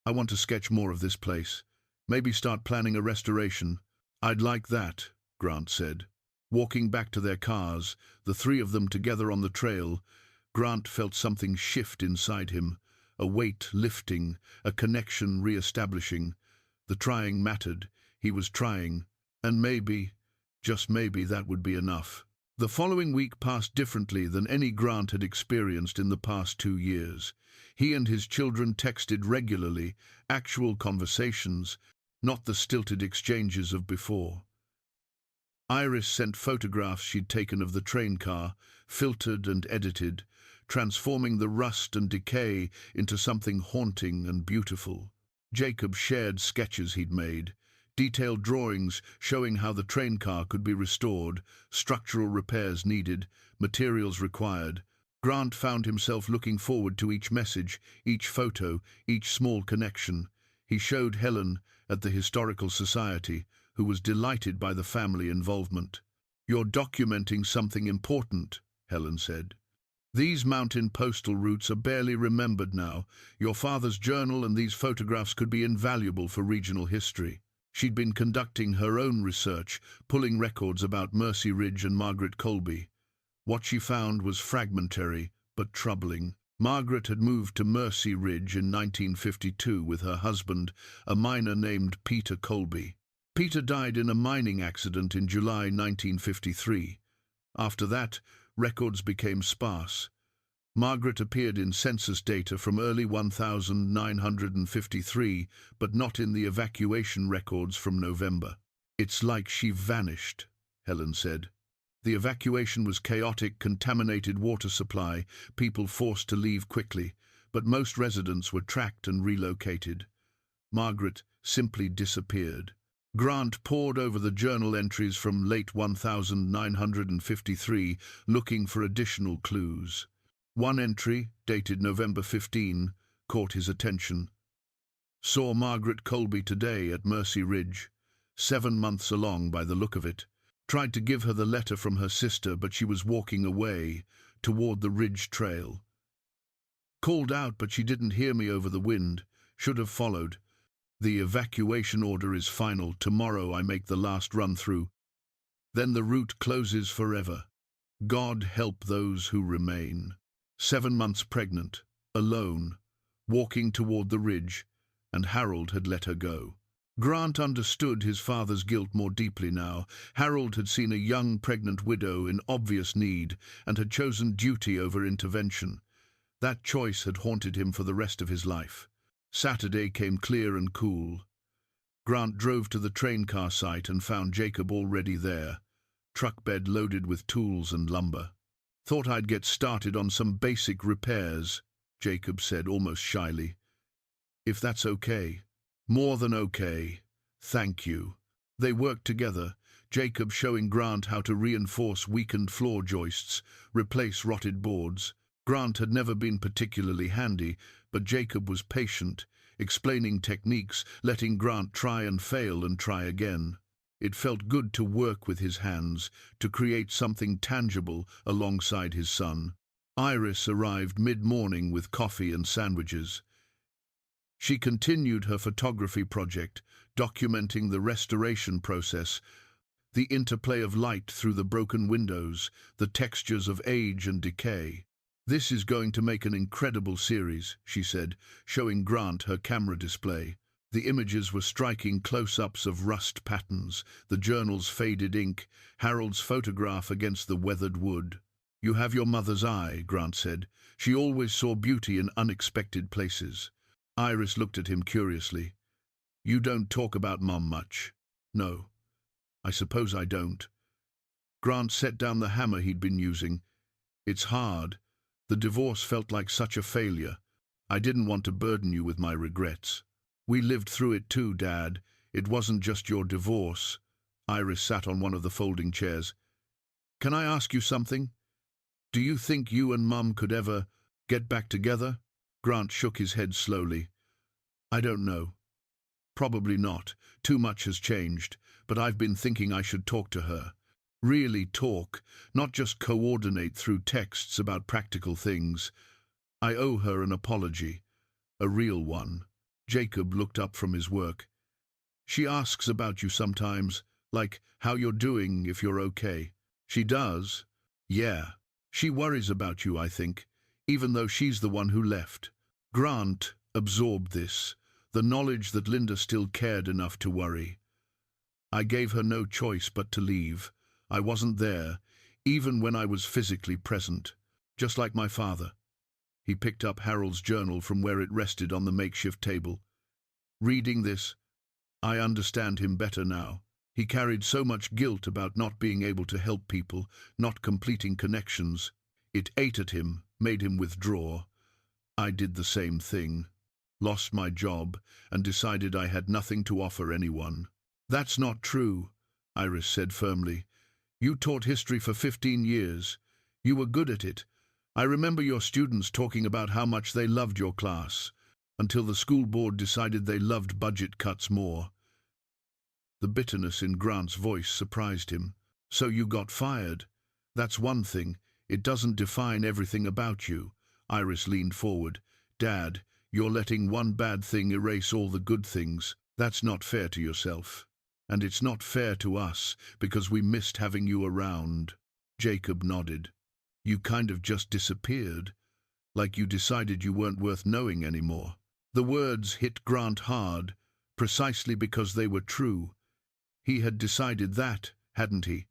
I want to sketch more of this place. Maybe start planning a restoration." "I'd like that," Grant said. Walking back to their cars, the three of them together on the trail, Grant felt something shift inside him, a weight lifting, a connection re-establishing. The trying mattered. He was trying, and maybe, just maybe, that would be enough. The following week passed differently than any Grant had experienced in the past 2 years. He and his children texted regularly, actual conversations, not the stilted exchanges of before. Iris sent photographs she'd taken of the train car, filtered and edited, transforming the rust and decay into something haunting and beautiful. Jacob shared sketches he'd made, detailed drawings showing how the train car could be restored, structural repairs needed, materials required. Grant found himself looking forward to each message, each photo, each small connection. He showed Helen at the Historical Society, who was delighted by the family involvement. "You're documenting something important," Helen said. "These mountain postal routes are barely remembered now. Your father's journal and these photographs could be invaluable for regional history." She'd been conducting her own research, pulling records about Mercy Ridge and Margaret Colby. What she found was fragmentary, but troubling. Margaret had moved to Mercy Ridge in 1952 with her husband, a miner named Peter Colby. Peter died in a mining accident in July 1953. After that, records became sparse. Margaret appeared in census data from early 1953, but not in the evacuation records from November. "It's like she vanished," Helen said. "The evacuation was chaotic, contaminated water supply, people forced to leave quickly, but most residents were tracked and relocated. Margaret simply disappeared." Grant pored over the journal entries from late 1953, looking for additional clues. One entry, dated November 15, caught his attention. "Saw Margaret Colby today at Mercy Ridge. 7 months along by the look of it. Tried to give her the letter from her sister, but she was walking away, toward the Ridge Trail. Called out, but she didn't hear me over the wind. Should have followed. The evacuation order is final. Tomorrow I make the last run through. Then the route closes forever. God help those who remain." 7 months pregnant, alone, walking toward the ridge, and Harold had let her go. Grant understood his father's guilt more deeply now. Harold had seen a young pregnant widow in obvious need and had chosen duty over intervention. That choice had haunted him for the rest of his life. Saturday came clear and cool. Grant drove to the train car site and found Jacob already there, truck bed loaded with tools and lumber. "Thought I'd get started on some basic repairs," Jacob said almost shyly. "If that's okay." "More than okay. Thank you." They worked together, Jacob showing Grant how to reinforce weakened floor joists, replace rotted boards. Grant had never been particularly handy, but Jacob was patient, explaining techniques, letting Grant try and fail and try again. It felt good to work with his hands, to create something tangible alongside his son. Iris arrived mid-morning with coffee and sandwiches. She continued her photography project, documenting the restoration process, the interplay of light through the broken windows, the textures of age and decay. "This is going to make an incredible series," she said, showing Grant her camera display. The images were striking close-ups of rust patterns, the journal's faded ink, Harold's photograph against the weathered wood. You have your mother's eye, Grant said. She always saw beauty in unexpected places. Iris looked at him curiously. You don't talk about Mom much. No, I suppose I don't. Grant set down the hammer he'd been using. It's hard. The divorce felt like such a failure. I didn't want to burden you with my regrets. We lived through it too, Dad. It wasn't just your divorce. Iris sat on one of the folding chairs. Can I ask you something? Do you think you and Mum could ever get back together? Grant shook his head slowly. I don't know. Probably not. Too much has changed, but I've been thinking I should talk to her. Really talk, not just coordinate through texts about practical things. I owe her an apology, a real one. Jacob looked up from his work. She asks about you sometimes, like how you're doing, if you're okay. She does? Yeah. She worries about you, I think, even though she's the one who left. Grant absorbed this, the knowledge that Linda still cared enough to worry. I gave her no choice but to leave. I wasn't there, even when I was physically present, just like my father. He picked up Harold's journal from where it rested on the makeshift table. Reading this, I understand him better now. He carried so much guilt about not being able to help people, not completing connections. It ate at him, made him withdraw. I did the same thing. Lost my job, and decided I had nothing to offer anyone. That's not true, Iris said firmly. You taught history for 15 years. You were good at it. I remember your students talking about how much they loved your class, until the school board decided they loved budget cuts more. The bitterness in Grant's voice surprised him. So you got fired. That's one thing. It doesn't define everything about you. Iris leaned forward. Dad, you're letting one bad thing erase all the good things. That's not fair to yourself. And it's not fair to us, because we missed having you around. Jacob nodded. You kind of just disappeared, like you decided you weren't worth knowing anymore. The words hit Grant hard, precisely because they were true. He had decided that, hadn't he?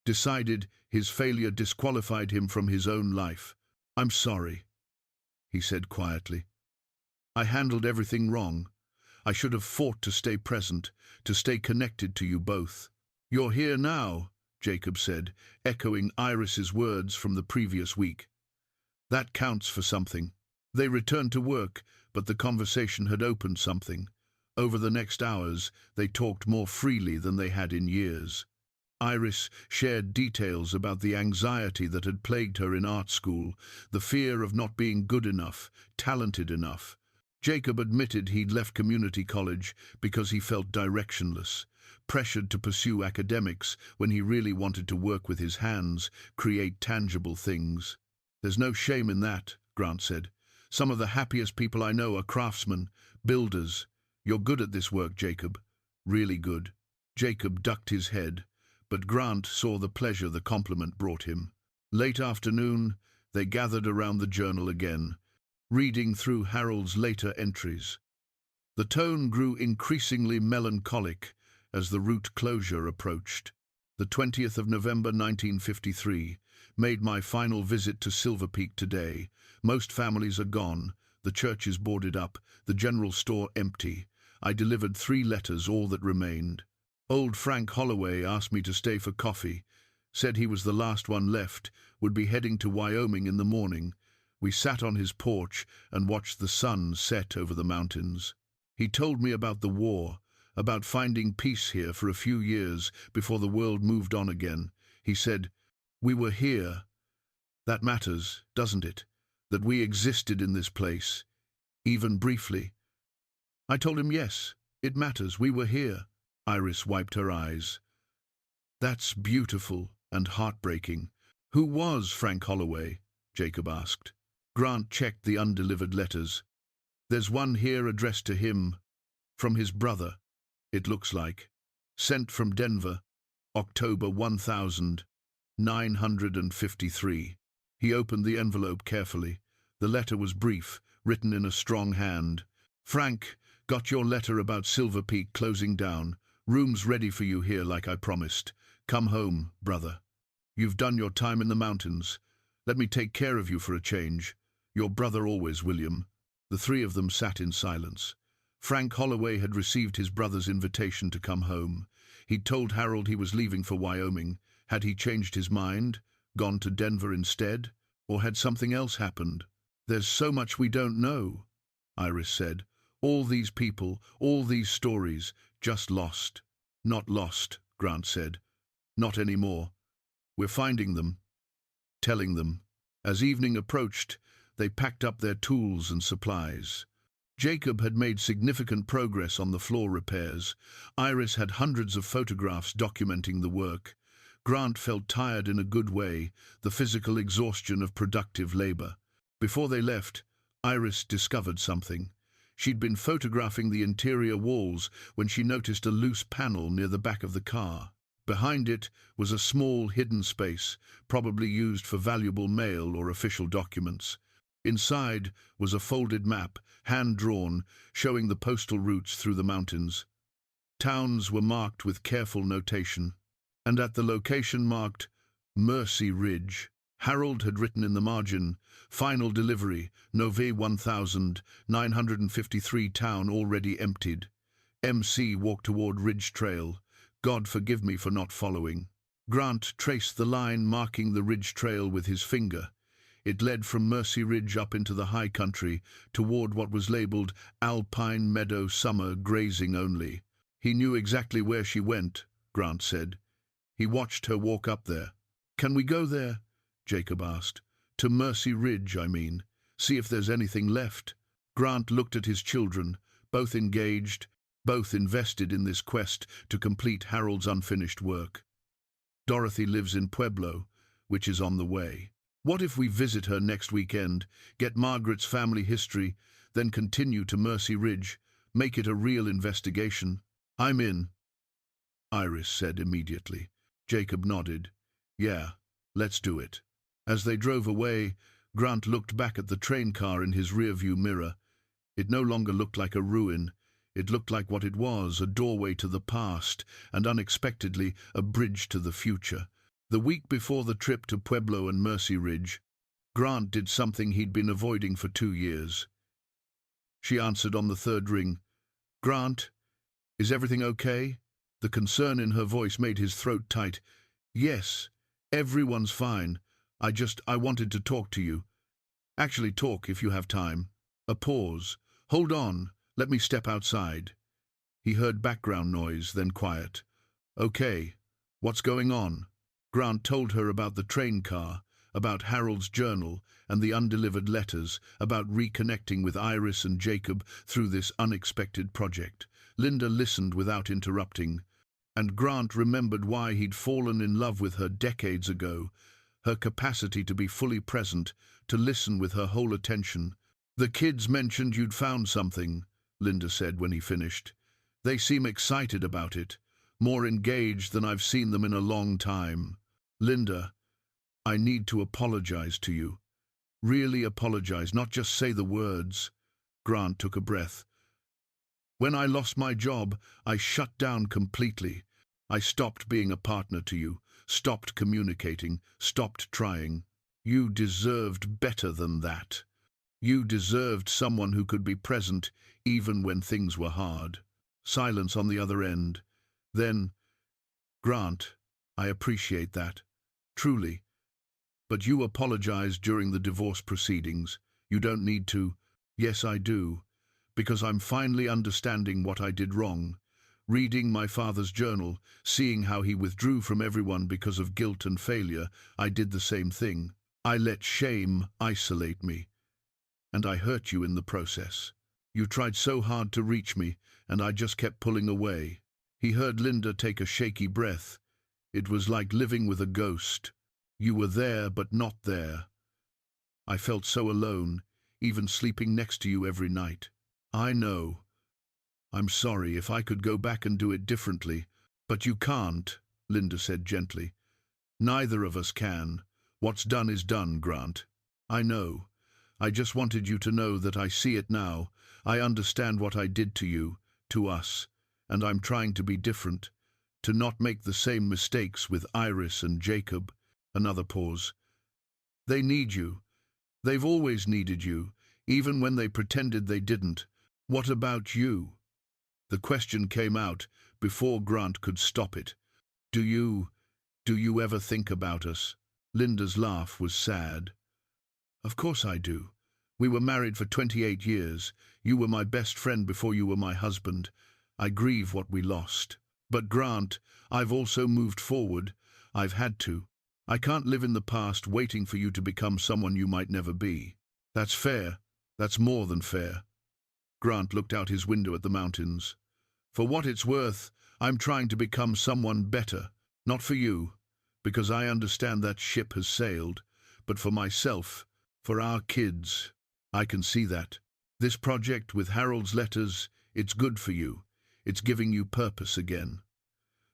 Decided his failure disqualified him from his own life. I'm sorry, he said quietly. I handled everything wrong. I should have fought to stay present, to stay connected to you both. You're here now, Jacob said, echoing Iris's words from the previous week. That counts for something. They returned to work, but the conversation had opened something. Over the next hours, they talked more freely than they had in years. Iris shared details about the anxiety that had plagued her in art school, the fear of not being good enough, talented enough. Jacob admitted he'd left community college because he felt directionless, pressured to pursue academics when he really wanted to work with his hands, create tangible things. There's no shame in that, Grant said. Some of the happiest people I know are craftsmen, builders. You're good at this work, Jacob. Really good. Jacob ducked his head, but Grant saw the pleasure the compliment brought him. Late afternoon, they gathered around the journal again, reading through Harold's later entries. The tone grew increasingly melancholic as the route closure approached. The 20th of November 1953 made my final visit to Silver Peak today. Most families are gone, the church is boarded up, the general store empty. I delivered 3 letters, all that remained. Old Frank Holloway asked me to stay for coffee, said he was the last one left, would be heading to Wyoming in the morning. We sat on his porch and watched the sun set over the mountains. He told me about the war, about finding peace here for a few years before the world moved on again. He said, "We were here. That matters, doesn't it? That we existed in this place, even briefly." I told him, yes, it matters, we were here. Iris wiped her eyes. That's beautiful and heartbreaking. Who was Frank Holloway? Jacob asked. Grant checked the undelivered letters. There's one here addressed to him, from his brother, it looks like. Sent from Denver, October 1953. He opened the envelope carefully. The letter was brief, written in a strong hand. Frank, got your letter about Silver Peak closing down. Room's ready for you here like I promised. Come home, brother. You've done your time in the mountains. Let me take care of you for a change. Your brother always, William." The three of them sat in silence. Frank Holloway had received his brother's invitation to come home. He'd told Harold he was leaving for Wyoming. Had he changed his mind, gone to Denver instead, or had something else happened? "There's so much we don't know," Iris said. "All these people, all these stories, just lost." "Not lost," Grant said. "Not anymore. We're finding them, telling them." As evening approached, they packed up their tools and supplies. Jacob had made significant progress on the floor repairs. Iris had hundreds of photographs documenting the work. Grant felt tired in a good way, the physical exhaustion of productive labor. Before they left, Iris discovered something. She'd been photographing the interior walls when she noticed a loose panel near the back of the car. Behind it was a small hidden space, probably used for valuable mail or official documents. Inside was a folded map, hand-drawn, showing the postal routes through the mountains. Towns were marked with careful notation, and at the location marked Mercy Ridge, Harold had written in the margin, "Final delivery, Nove 1953 town already emptied." MC walked toward Ridge Trail. "God forgive me for not following." Grant traced the line marking the ridge trail with his finger. It led from Mercy Ridge up into the high country, toward what was labeled Alpine Meadow Summer Grazing Only. He knew exactly where she went, Grant said. He watched her walk up there. "Can we go there?" Jacob asked. "To Mercy Ridge, I mean. See if there's anything left." Grant looked at his children, both engaged, both invested in this quest to complete Harold's unfinished work. "Dorothy lives in Pueblo, which is on the way. What if we visit her next weekend, get Margaret's family history, then continue to Mercy Ridge, make it a real investigation?" "I'm in," Iris said immediately. Jacob nodded. "Yeah, let's do it." As they drove away, Grant looked back at the train car in his rearview mirror. It no longer looked like a ruin. It looked like what it was, a doorway to the past, and unexpectedly, a bridge to the future. The week before the trip to Pueblo and Mercy Ridge, Grant did something he'd been avoiding for 2 years. She answered on the third ring. "Grant, is everything okay?" The concern in her voice made his throat tight. "Yes, everyone's fine. I wanted to talk to you. Actually talk if you have time." A pause. "Hold on, let me step outside." He heard background noise, then quiet. "Okay, what's going on?" Grant told her about the train car, about Harold's journal and the undelivered letters, about reconnecting with Iris and Jacob through this unexpected project. Linda listened without interrupting, and Grant remembered why he'd fallen in love with her decades ago, her capacity to be fully present, to listen with her whole attention. "The kids mentioned you'd found something," Linda said when he finished. "They seem excited about it, more engaged than I've seen them in a long time." "Linda, I need to apologize to you. Really apologize, not just say the words." Grant took a breath. "When I lost my job, I shut down completely. I stopped being a partner to you, stopped communicating, stopped trying. You deserved better than that. You deserved someone who could be present even when things were hard." Silence on the other end. Then, "Grant, I appreciate that. Truly. But you apologized during the divorce proceedings. You don't need to." "Yes, I do. Because I'm finally understanding what I did wrong. Reading my father's journal, seeing how he withdrew from everyone because of guilt and failure, I did the same thing. I let shame isolate me. And I hurt you in the process. You tried so hard to reach me, and I just kept pulling away." He heard Linda take a shaky breath. "It was like living with a ghost. You were there, but not there. I felt so alone, even sleeping next to you every night." "I know. I'm sorry. If I could go back and do it differently." "But you can't," Linda said gently. "Neither of us can. What's done is done, Grant. I know. I just wanted you to know that I see it now. I understand what I did to you, to us, and I'm trying to be different, to not make the same mistakes with Iris and Jacob." Another pause. They need you. They've always needed you, even when they pretended they didn't. What about you? The question came out before Grant could stop it. Do you ever think about us? Linda's laugh was sad. Of course I do. We were married for 28 years. You were my best friend before you were my husband. I grieve what we lost. But Grant, I've also moved forward. I've had to. I can't live in the past waiting for you to become someone you might never be. That's fair. That's more than fair. Grant looked out his window at the mountains. For what it's worth, I'm trying to become someone better. Not for you, because I understand that ship has sailed, but for myself, for our kids. I can see that. This project with Harold's letters, it's good for you. It's giving you purpose again.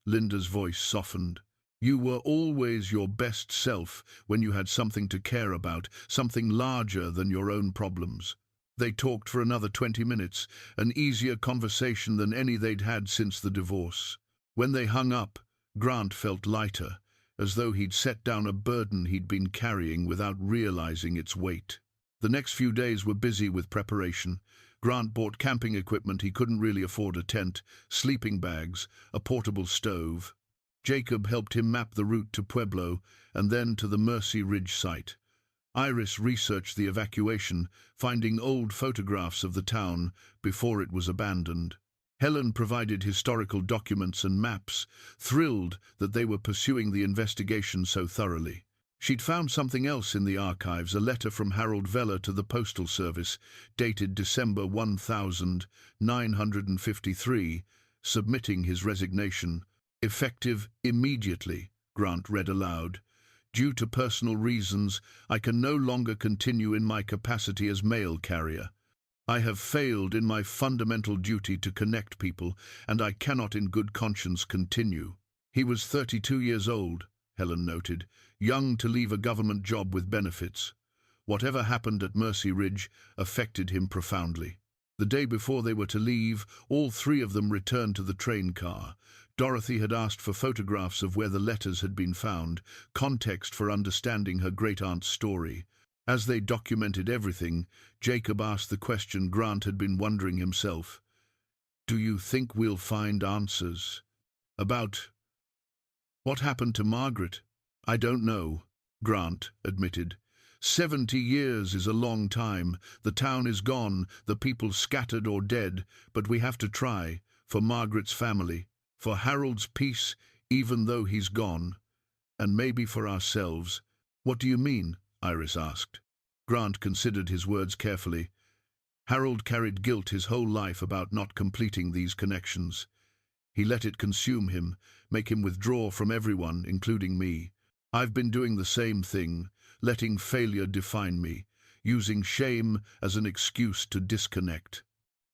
Linda's voice softened. You were always your best self when you had something to care about, something larger than your own problems. They talked for another 20 minutes, an easier conversation than any they'd had since the divorce. When they hung up, Grant felt lighter, as though he'd set down a burden he'd been carrying without realizing its weight. The next few days were busy with preparation. Grant bought camping equipment he couldn't really afford: a tent, sleeping bags, a portable stove. Jacob helped him map the route to Pueblo and then to the Mercy Ridge site. Iris researched the evacuation, finding old photographs of the town before it was abandoned. Helen provided historical documents and maps, thrilled that they were pursuing the investigation so thoroughly. She'd found something else in the archives, a letter from Grant Veller to the Postal Service, dated December 1953, submitting his resignation. Effective immediately, Grant read aloud. Due to personal reasons, I can no longer continue in my capacity as mail carrier. I have failed in my fundamental duty to connect people, and I cannot in good conscience continue. He was 32 years old, Helen noted, young to leave a government job with benefits. Whatever happened at Mercy Ridge affected him profoundly. The day before they were to leave, all three of them returned to the train car. Dorothy had asked for photographs of where the letters had been found, context for understanding her great-aunt's story. As they documented everything, Jacob asked the question Grant had been wondering himself. Do you think we'll find answers? About what happened to Margaret? I don't know, Grant admitted. 70 years is a long time. The town is gone, the people scattered or dead, but we have to try, for Margaret's family, for Harold's peace, even though he's gone, and maybe for ourselves. What do you mean? Iris asked. Grant considered his words carefully. Harold carried guilt his whole life about not completing these connections. He let it consume him, make him withdraw from everyone, including me. I've been doing the same thing, letting failure define me, using shame as an excuse to disconnect.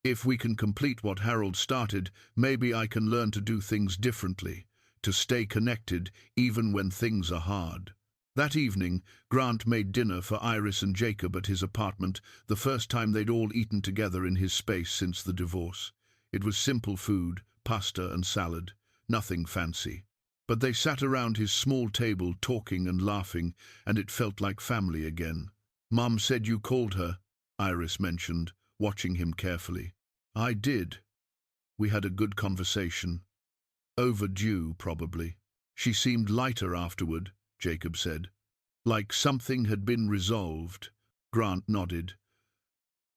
If we can complete what Harold started, maybe I can learn to do things differently, to stay connected even when things are hard. That evening, Grant made dinner for Iris and Jacob at his apartment, the first time they'd all eaten together in his space since the divorce. It was simple food, pasta and salad, nothing fancy. But they sat around his small table talking and laughing, and it felt like family again. Mum said you called her, Iris mentioned, watching him carefully. I did. We had a good conversation. Overdue, probably. She seemed lighter afterward, Jacob said. Like something had been resolved. Grant nodded.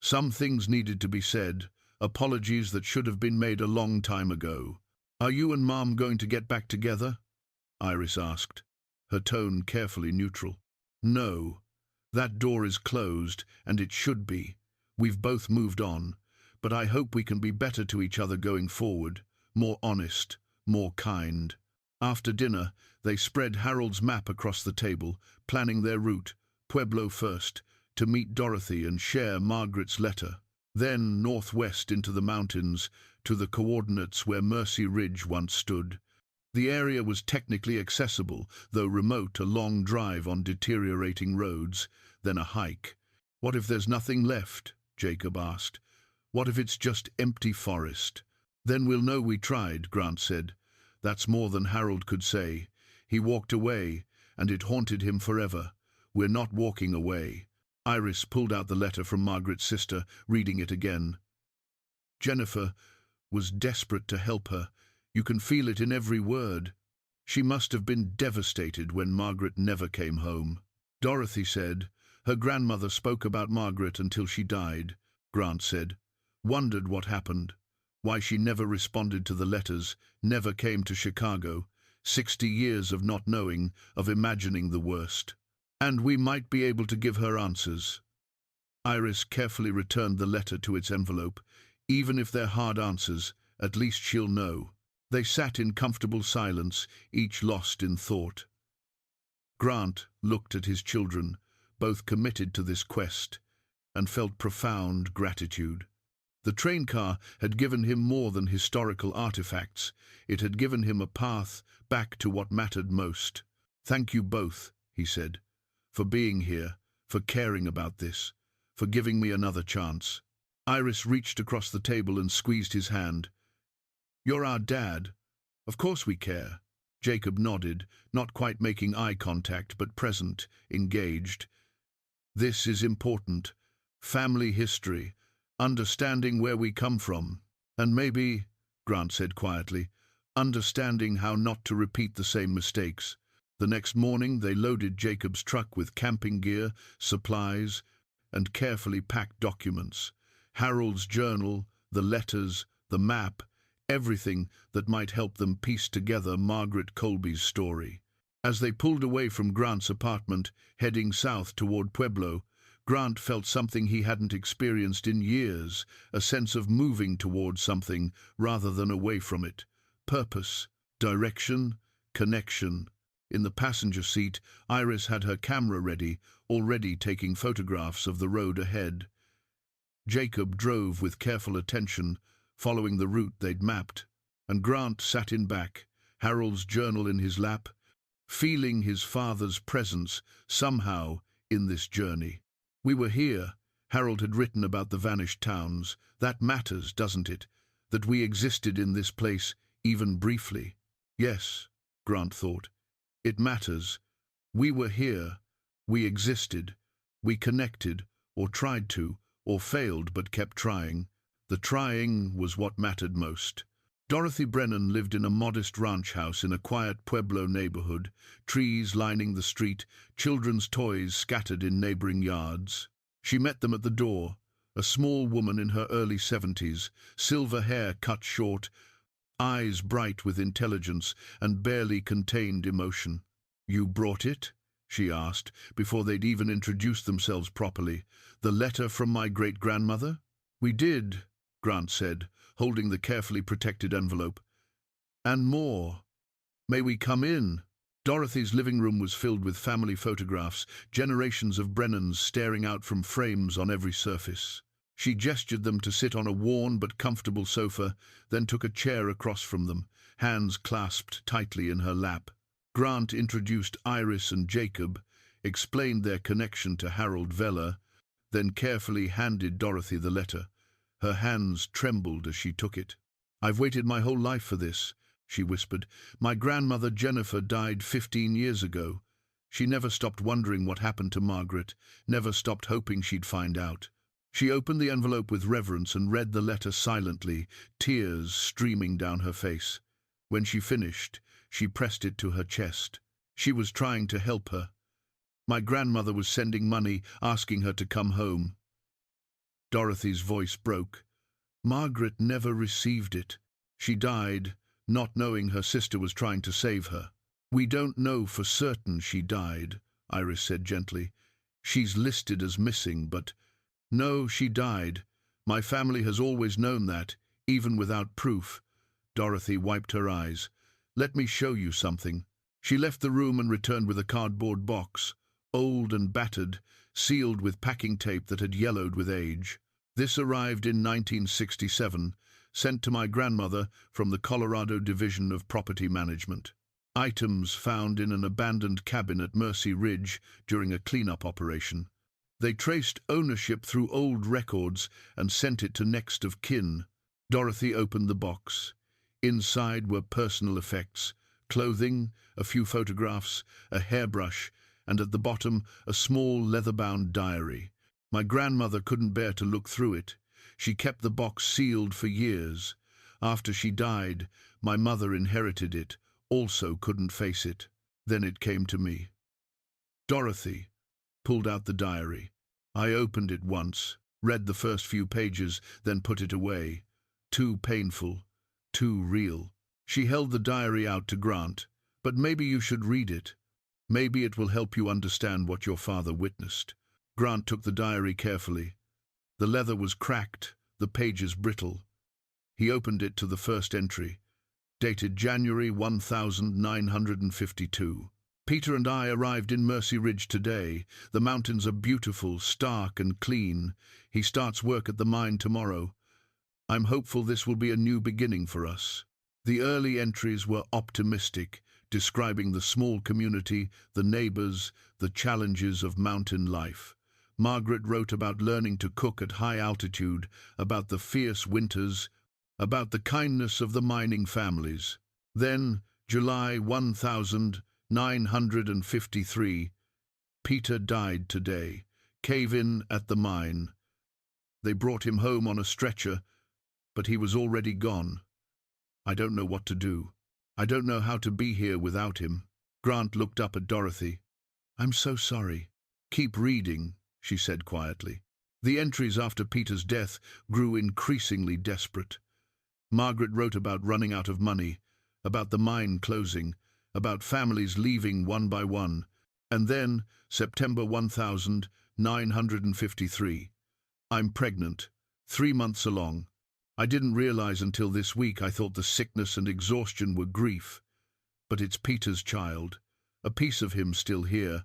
Some things needed to be said, apologies that should have been made a long time ago. Are you and Mom going to get back together? Iris asked, her tone carefully neutral. No. That door is closed, and it should be. We've both moved on, but I hope we can be better to each other going forward, more honest, more kind. After dinner, they spread Harold's map across the table, planning their route, Pueblo first, to meet Dorothy and share Margaret's letter. Then northwest into the mountains, to the coordinates where Mercy Ridge once stood. The area was technically accessible, though remote, a long drive on deteriorating roads, then a hike. What if there's nothing left? Jacob asked. What if it's just empty forest? Then we'll know we tried, Grant said. That's more than Harold could say. He walked away, and it haunted him forever. We're not walking away. Iris pulled out the letter from Margaret's sister, reading it again. Jennifer was desperate to help her. You can feel it in every word. She must have been devastated when Margaret never came home. Dorothy said, her grandmother spoke about Margaret until she died, Grant said. Wondered what happened. Why she never responded to the letters, never came to Chicago. 60 years of not knowing, of imagining the worst. And we might be able to give her answers. Iris carefully returned the letter to its envelope. Even if they're hard answers, at least she'll know. They sat in comfortable silence, each lost in thought. Grant looked at his children, both committed to this quest, and felt profound gratitude. The train car had given him more than historical artifacts. It had given him a path back to what mattered most. Thank you both, he said, for being here, for caring about this, for giving me another chance. Iris reached across the table and squeezed his hand. You're our dad. Of course we care. Jacob nodded, not quite making eye contact, but present, engaged. This is important. Family history. Understanding where we come from. And maybe, Grant said quietly, understanding how not to repeat the same mistakes. The next morning they loaded Jacob's truck with camping gear, supplies, and carefully packed documents. Harold's journal, the letters, the map, everything that might help them piece together Margaret Colby's story. As they pulled away from Grant's apartment, heading south toward Pueblo, Grant felt something he hadn't experienced in years, a sense of moving toward something rather than away from it. Purpose, direction, connection. In the passenger seat, Iris had her camera ready, already taking photographs of the road ahead. Jacob drove with careful attention, following the route they'd mapped, and Grant sat in back, Harold's journal in his lap, feeling his father's presence somehow in this journey. We were here, Harold had written about the vanished towns. That matters, doesn't it? That we existed in this place, even briefly. Yes, Grant thought. It matters. We were here. We existed. We connected, or tried to, or failed but kept trying. The trying was what mattered most. Dorothy Brennan lived in a modest ranch house in a quiet Pueblo neighborhood, trees lining the street, children's toys scattered in neighboring yards. She met them at the door, a small woman in her early 70s, silver hair cut short, eyes bright with intelligence and barely contained emotion. You brought it? She asked, before they'd even introduced themselves properly. The letter from my great-grandmother? We did, Grant said, holding the carefully protected envelope. And more. May we come in? Dorothy's living room was filled with family photographs, generations of Brennans staring out from frames on every surface. She gestured them to sit on a worn but comfortable sofa, then took a chair across from them, hands clasped tightly in her lap. Grant introduced Iris and Jacob, explained their connection to Harold Veller, then carefully handed Dorothy the letter. Her hands trembled as she took it. I've waited my whole life for this, she whispered. My grandmother Jennifer died 15 years ago. She never stopped wondering what happened to Margaret, never stopped hoping she'd find out. She opened the envelope with reverence and read the letter silently, tears streaming down her face. When she finished, she pressed it to her chest. She was trying to help her. My grandmother was sending money, asking her to come home. Dorothy's voice broke. Margaret never received it. She died, not knowing her sister was trying to save her. We don't know for certain she died, Iris said gently. She's listed as missing, but... No, she died. My family has always known that, even without proof. Dorothy wiped her eyes. Let me show you something. She left the room and returned with a cardboard box, old and battered, sealed with packing tape that had yellowed with age. This arrived in 1967, sent to my grandmother from the Colorado Division of Property Management. Items found in an abandoned cabin at Mercy Ridge during a cleanup operation. They traced ownership through old records and sent it to next of kin. Dorothy opened the box. Inside were personal effects, clothing, a few photographs, a hairbrush, and at the bottom a small leather-bound diary. My grandmother couldn't bear to look through it. She kept the box sealed for years. After she died, my mother inherited it, also couldn't face it. Then it came to me. Dorothy pulled out the diary. I opened it once, read the first few pages, then put it away. Too painful, too real. She held the diary out to Grant. But maybe you should read it. Maybe it will help you understand what your father witnessed. Grant took the diary carefully. The leather was cracked, the pages brittle. He opened it to the first entry, dated January 1952. Peter and I arrived in Mercy Ridge today. The mountains are beautiful, stark and clean. He starts work at the mine tomorrow. I'm hopeful this will be a new beginning for us. The early entries were optimistic, describing the small community, the neighbors, the challenges of mountain life. Margaret wrote about learning to cook at high altitude, about the fierce winters, about the kindness of the mining families. Then, July 1953, Peter died today. Cave-in at the mine. They brought him home on a stretcher, but he was already gone. I don't know what to do. I don't know how to be here without him. Grant looked up at Dorothy. I'm so sorry. Keep reading, she said quietly. The entries after Peter's death grew increasingly desperate. Margaret wrote about running out of money, about the mine closing, about families leaving one by one. And then, September 1953. I'm pregnant, 3 months along. I didn't realize until this week. I thought the sickness and exhaustion were grief. But it's Peter's child, a piece of him still here.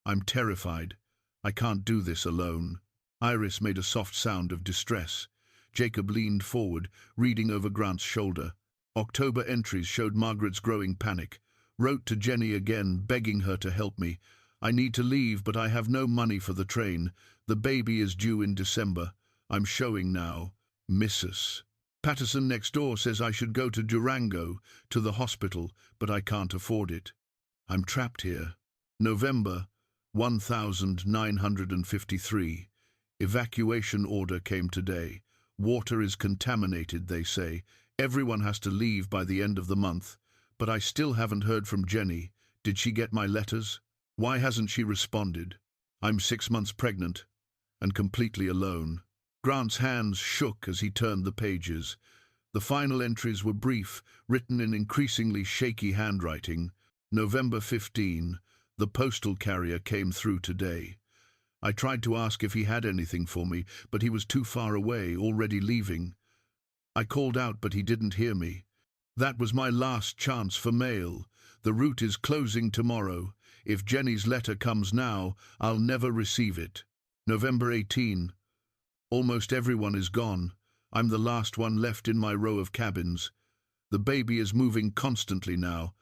I'm terrified. I can't do this alone. Iris made a soft sound of distress. Jacob leaned forward, reading over Grant's shoulder. October entries showed Margaret's growing panic. Wrote to Jenny again, begging her to help me. I need to leave, but I have no money for the train. The baby is due in December. I'm showing now. Mrs. Patterson next door says I should go to Durango, to the hospital, but I can't afford it. I'm trapped here. November 1953. Evacuation order came today. Water is contaminated, they say. Everyone has to leave by the end of the month. But I still haven't heard from Jenny. Did she get my letters? Why hasn't she responded? I'm 6 months pregnant and completely alone. Grant's hands shook as he turned the pages. The final entries were brief, written in increasingly shaky handwriting. November 15. The postal carrier came through today. I tried to ask if he had anything for me, but he was too far away, already leaving. I called out, but he didn't hear me. That was my last chance for mail. The route is closing tomorrow. If Jenny's letter comes now, I'll never receive it. November 18. Almost everyone is gone. I'm the last one left in my row of cabins. The baby is moving constantly now.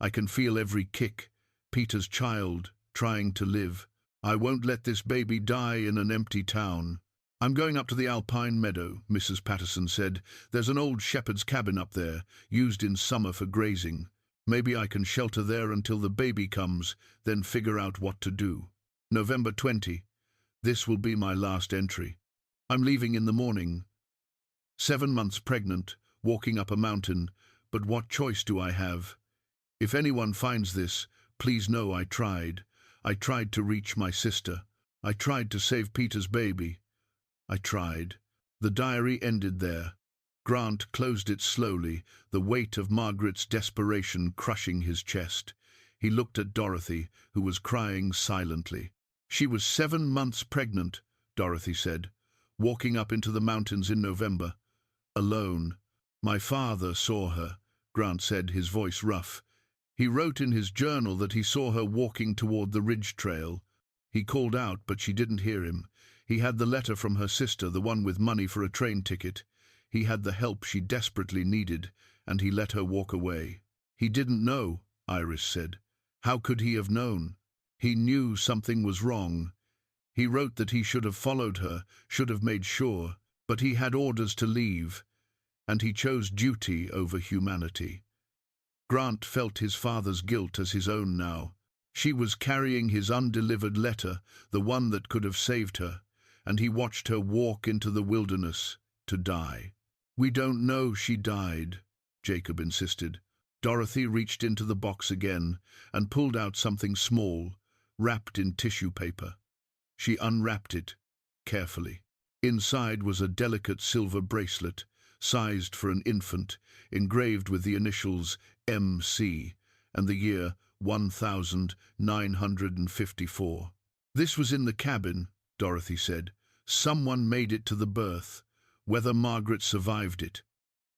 I can feel every kick. Peter's child, trying to live. I won't let this baby die in an empty town. I'm going up to the Alpine Meadow, Mrs. Patterson said. There's an old shepherd's cabin up there, used in summer for grazing. Maybe I can shelter there until the baby comes, then figure out what to do. November 20. This will be my last entry. I'm leaving in the morning. 7 months pregnant, walking up a mountain, but what choice do I have? If anyone finds this, please know I tried. I tried to reach my sister. I tried to save Peter's baby. I tried. The diary ended there. Grant closed it slowly, the weight of Margaret's desperation crushing his chest. He looked at Dorothy, who was crying silently. She was 7 months pregnant, Dorothy said, walking up into the mountains in November. Alone. My father saw her, Grant said, his voice rough. He wrote in his journal that he saw her walking toward the ridge trail. He called out, but she didn't hear him. He had the letter from her sister, the one with money for a train ticket. He had the help she desperately needed, and he let her walk away. He didn't know, Iris said. How could he have known? He knew something was wrong. He wrote that he should have followed her, should have made sure, but he had orders to leave, and he chose duty over humanity. Grant felt his father's guilt as his own now. She was carrying his undelivered letter, the one that could have saved her, and he watched her walk into the wilderness to die. "We don't know she died," Jacob insisted. Dorothy reached into the box again and pulled out something small, wrapped in tissue paper. She unwrapped it carefully. Inside was a delicate silver bracelet, sized for an infant, engraved with the initials MC and the year 1954. "This was in the cabin," Dorothy said. "Someone made it to the birth. Whether Margaret survived it."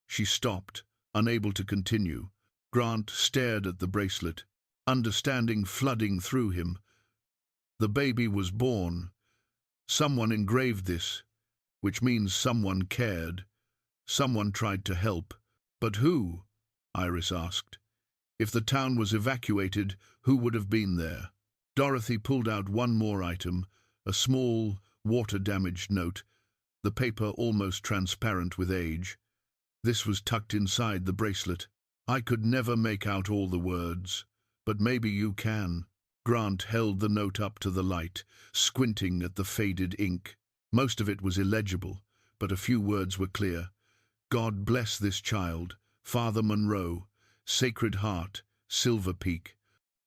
She stopped, unable to continue. Grant stared at the bracelet, understanding flooding through him. The baby was born. Someone engraved this, which means someone cared. Someone tried to help. But who? Iris asked. If the town was evacuated, who would have been there? Dorothy pulled out one more item, a small, water-damaged note, the paper almost transparent with age. This was tucked inside the bracelet. "I could never make out all the words, but maybe you can." Grant held the note up to the light, squinting at the faded ink. Most of it was illegible, but a few words were clear. "God bless this child, Father Monroe, Sacred Heart, Silver Peak."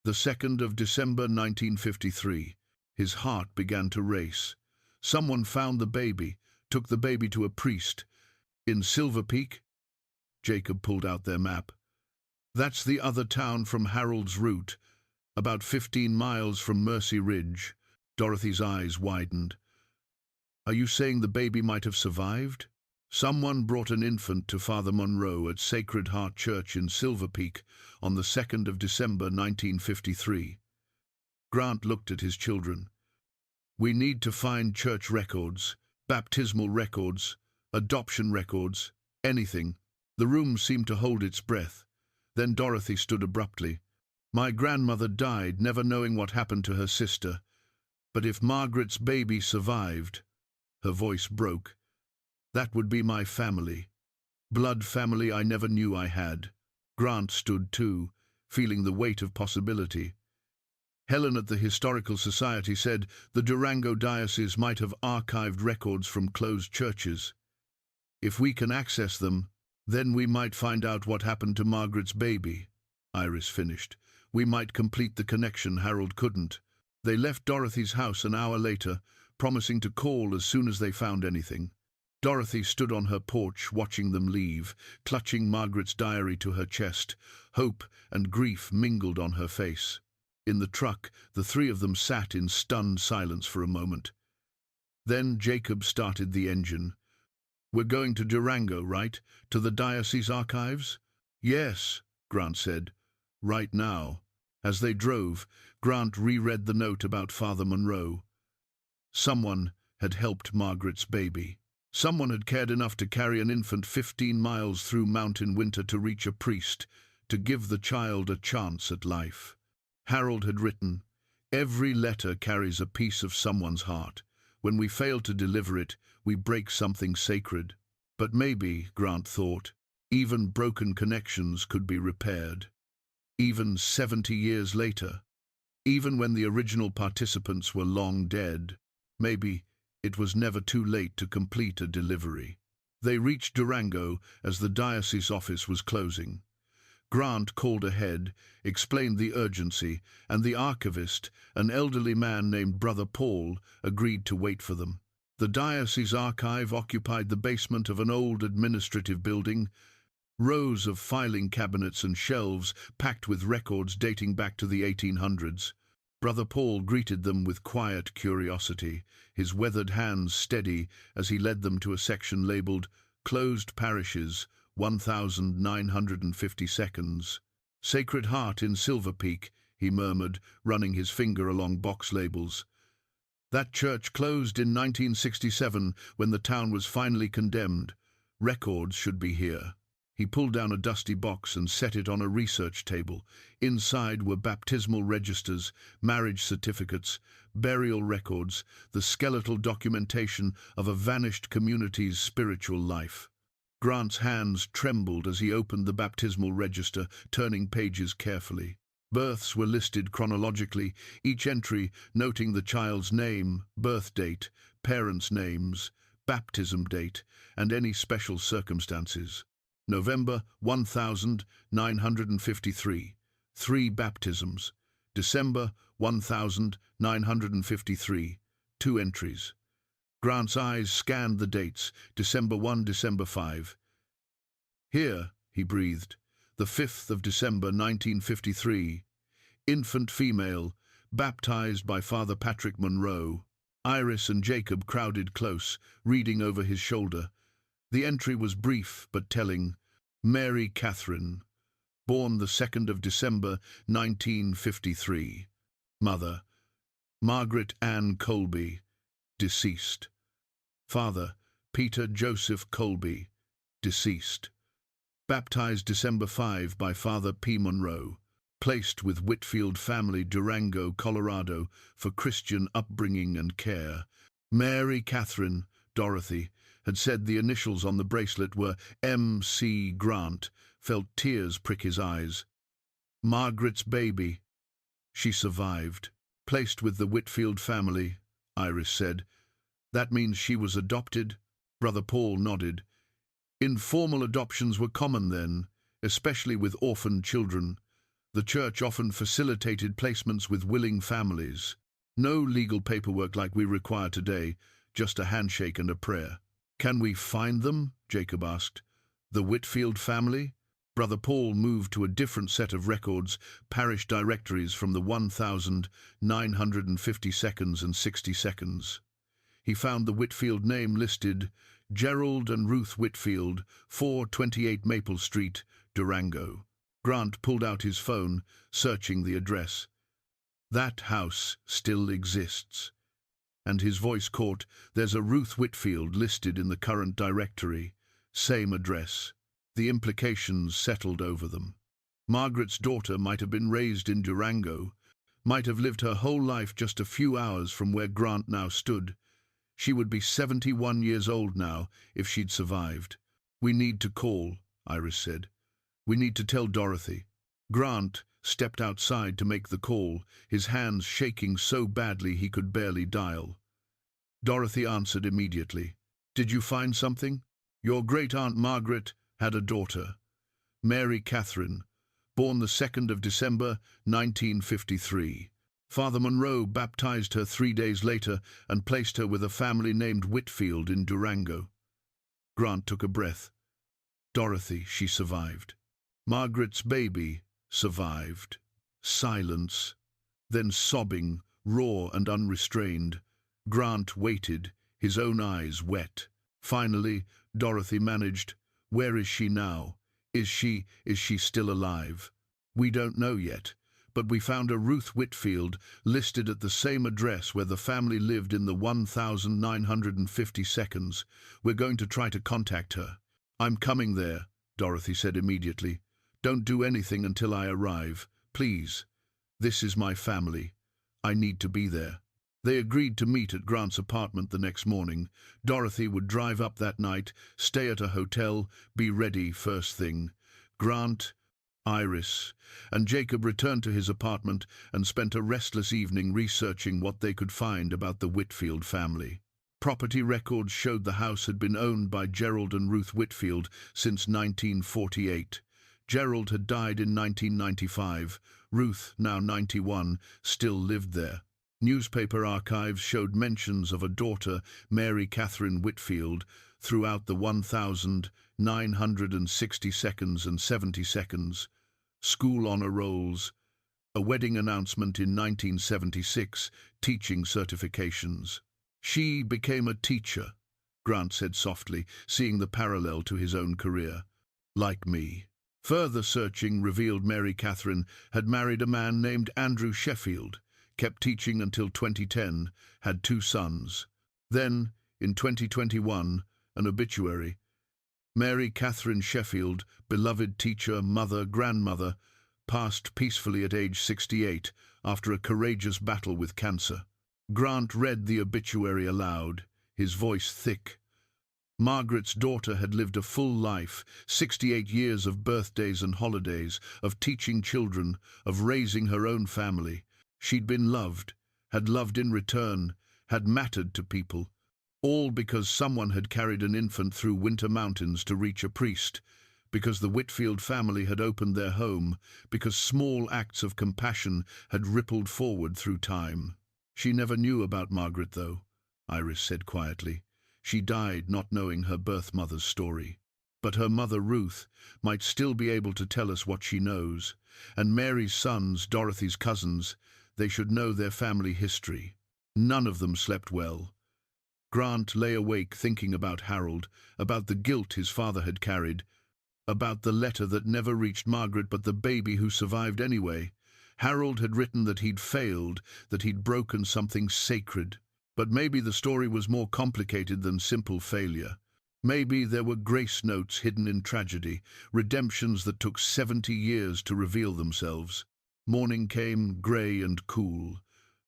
The 2nd of December 1953. His heart began to race. Someone found the baby, took the baby to a priest. "In Silver Peak?" Jacob pulled out their map. "That's the other town from Harold's route, about 15 miles from Mercy Ridge." Dorothy's eyes widened. "Are you saying the baby might have survived?" "Someone brought an infant to Father Monroe at Sacred Heart Church in Silver Peak on the 2nd of December 1953. Grant looked at his children. "We need to find church records, baptismal records, adoption records, anything." The room seemed to hold its breath. Then Dorothy stood abruptly. "My grandmother died, never knowing what happened to her sister. But if Margaret's baby survived," her voice broke, "that would be my family. Blood family I never knew I had." Grant stood too, feeling the weight of possibility. Helen at the Historical Society said the Durango Diocese might have archived records from closed churches. "If we can access them, then we might find out what happened to Margaret's baby," Iris finished. "We might complete the connection Harold couldn't." They left Dorothy's house an hour later, promising to call as soon as they found anything. Dorothy stood on her porch watching them leave, clutching Margaret's diary to her chest. Hope and grief mingled on her face. In the truck, the three of them sat in stunned silence for a moment. Then Jacob started the engine. "We're going to Durango, right? To the diocese archives?" "Yes," Grant said. "Right now." As they drove, Grant reread the note about Father Monroe. Someone had helped Margaret's baby. Someone had cared enough to carry an infant 15 miles through mountain winter to reach a priest, to give the child a chance at life. Harold had written, "Every letter carries a piece of someone's heart. When we fail to deliver it, we break something sacred." But maybe, Grant thought, even broken connections could be repaired. Even 70 years later, even when the original participants were long dead, maybe it was never too late to complete a delivery. They reached Durango as the diocese office was closing. Grant called ahead, explained the urgency, and the archivist, an elderly man named Brother Paul, agreed to wait for them. The diocese archive occupied the basement of an old administrative building, rows of filing cabinets and shelves packed with records dating back to the 1800s. Brother Paul greeted them with quiet curiosity, his weathered hands steady as he led them to a section labeled "Closed Parishes, 1950 seconds. "Sacred Heart in Silver Peak," he murmured, running his finger along box labels. "That church closed in 1967 when the town was finally condemned. Records should be here." He pulled down a dusty box and set it on a research table. Inside were baptismal registers, marriage certificates, burial records, the skeletal documentation of a vanished community's spiritual life. Grant's hands trembled as he opened the baptismal register, turning pages carefully. Births were listed chronologically, each entry noting the child's name, birth date, parents' names, baptism date, and any special circumstances. November 1953, 3 baptisms. December 1953, 2 entries. Grant's eyes scanned the dates, December 1, December 5. Here, he breathed, the 5th of December 1953, infant female, baptized by Father Patrick Monroe. Iris and Jacob crowded close, reading over his shoulder. The entry was brief but telling. Mary Catherine, born the 2nd of December 1953. Mother, Margaret Ann Colby, deceased. Father, Peter Joseph Colby, deceased. Baptized December 5 by Father P. Monroe. Placed with Whitfield family, Durango, Colorado, for Christian upbringing and care. Mary Catherine, Dorothy, had said the initials on the bracelet were M.C. Grant, felt tears prick his eyes. Margaret's baby. She survived. Placed with the Whitfield family, Iris said. That means she was adopted? Brother Paul nodded. Informal adoptions were common then, especially with orphaned children. The church often facilitated placements with willing families. No legal paperwork like we require today, just a handshake and a prayer. Can we find them? Jacob asked. The Whitfield family? Brother Paul moved to a different set of records, parish directories from the 1952 and 60. He found the Whitfield name listed, Gerald and Ruth Whitfield, 428 Maple Street, Durango. Grant pulled out his phone, searching the address. That house still exists. And his voice caught, there's a Ruth Whitfield listed in the current directory. Same address. The implications settled over them. Margaret's daughter might have been raised in Durango, might have lived her whole life just a few hours from where Grant now stood. She would be 71 years old now if she'd survived. We need to call, Iris said. We need to tell Dorothy. Grant stepped outside to make the call, his hands shaking so badly he could barely dial. Dorothy answered immediately. Did you find something? Your great-aunt Margaret had a daughter, Mary Catherine, born the 2nd of December 1953. Father Monroe baptized her 3 days later and placed her with a family named Whitfield in Durango. Grant took a breath. Dorothy, she survived. Margaret's baby survived. Silence, then sobbing, raw and unrestrained. Grant waited, his own eyes wet. Finally, Dorothy managed, Where is she now? Is she still alive? We don't know yet, but we found a Ruth Whitfield listed at the same address where the family lived in the 1952. We're going to try to contact her. I'm coming there, Dorothy said immediately. Don't do anything until I arrive, please. This is my family. I need to be there. They agreed to meet at Grant's apartment the next morning. Dorothy would drive up that night, stay at a hotel, be ready first thing. Grant, Iris, and Jacob returned to his apartment and spent a restless evening researching what they could find about the Whitfield family. Property records showed the house had been owned by Gerald and Ruth Whitfield since 1948. Gerald had died in 1995. Ruth, now 91, still lived there. Newspaper archives showed mentions of a daughter, Mary Catherine Whitfield, throughout the 1960s and 70s. School honor rolls, a wedding announcement in 1976, teaching certifications. She became a teacher, Grant said softly, seeing the parallel to his own career. Like me. Further searching revealed Mary Catherine had married a man named Andrew Sheffield, kept teaching until 2010, had 2 sons. Then, in 2021, an obituary. Mary Catherine Sheffield, beloved teacher, mother, grandmother, passed peacefully at age 68 after a courageous battle with cancer. Grant read the obituary aloud, his voice thick. Margaret's daughter had lived a full life, 68 years of birthdays and holidays, of teaching children, of raising her own family. She'd been loved, had loved in return, had mattered to people, all because someone had carried an infant through winter mountains to reach a priest, because the Whitfield family had opened their home, because small acts of compassion had rippled forward through time. She never knew about Margaret, though, Iris said quietly. She died not knowing her birth mother's story. But her mother, Ruth, might still be able to tell us what she knows. And Mary's sons, Dorothy's cousins, they should know their family history. None of them slept well. Grant lay awake thinking about Harold, about the guilt his father had carried, about the letter that never reached Margaret but the baby who survived anyway. Harold had written that he'd failed, that he'd broken something sacred. But maybe the story was more complicated than simple failure. Maybe there were grace notes hidden in tragedy, redemptions that took 70 years to reveal themselves. Morning came, grey and cool.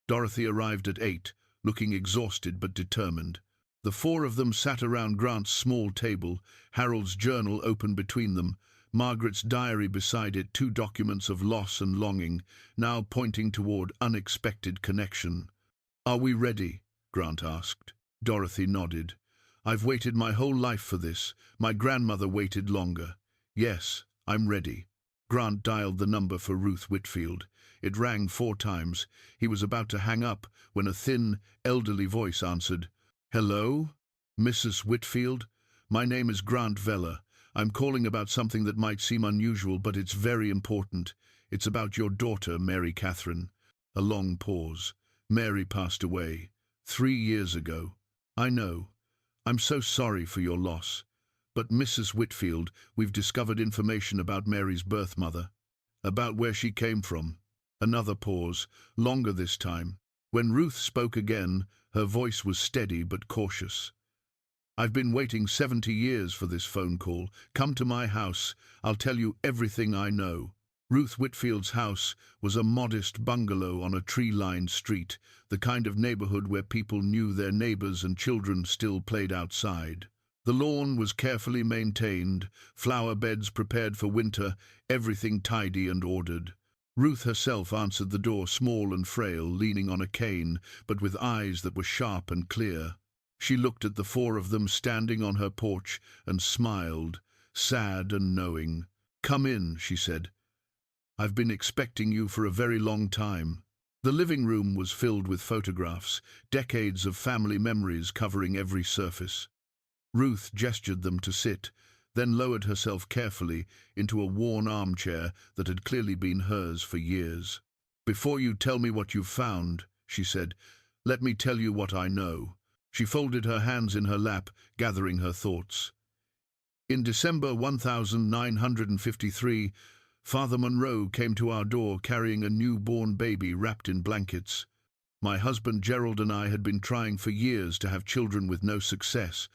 Dorothy arrived at 8, looking exhausted but determined. The four of them sat around Grant's small table, Harold's journal open between them, Margaret's diary beside it, 2 documents of loss and longing, now pointing toward unexpected connection. "Are we ready?" Grant asked. Dorothy nodded. "I've waited my whole life for this. My grandmother waited longer. Yes, I'm ready." Grant dialed the number for Ruth Whitfield. It rang 4 times. He was about to hang up when a thin, elderly voice answered. "Hello? Mrs. Whitfield? My name is Grant Veller. I'm calling about something that might seem unusual, but it's very important. It's about your daughter, Mary Catherine." A long pause. "Mary passed away 3 years ago." "I know. I'm so sorry for your loss. But Mrs. Whitfield, we've discovered information about Mary's birth mother, about where she came from." Another pause, longer this time. When Ruth spoke again, her voice was steady but cautious. "I've been waiting 70 years for this phone call. Come to my house. I'll tell you everything I know." Ruth Whitfield's house was a modest bungalow on a tree-lined street, the kind of neighborhood where people knew their neighbors and children still played outside. The lawn was carefully maintained, flower beds prepared for winter, everything tidy and ordered. Ruth herself answered the door, small and frail, leaning on a cane, but with eyes that were sharp and clear. She looked at the 4 of them standing on her porch and smiled, sad and knowing. "Come in," she said. "I've been expecting you for a very long time." The living room was filled with photographs, decades of family memories covering every surface. Ruth gestured them to sit, then lowered herself carefully into a worn armchair that had clearly been hers for years. "Before you tell me what you've found," she said, "let me tell you what I know." She folded her hands in her lap, gathering her thoughts. "In December 1953, Father Monroe came to our door carrying a newborn baby wrapped in blankets. My husband Gerald and I had been trying for years to have children with no success.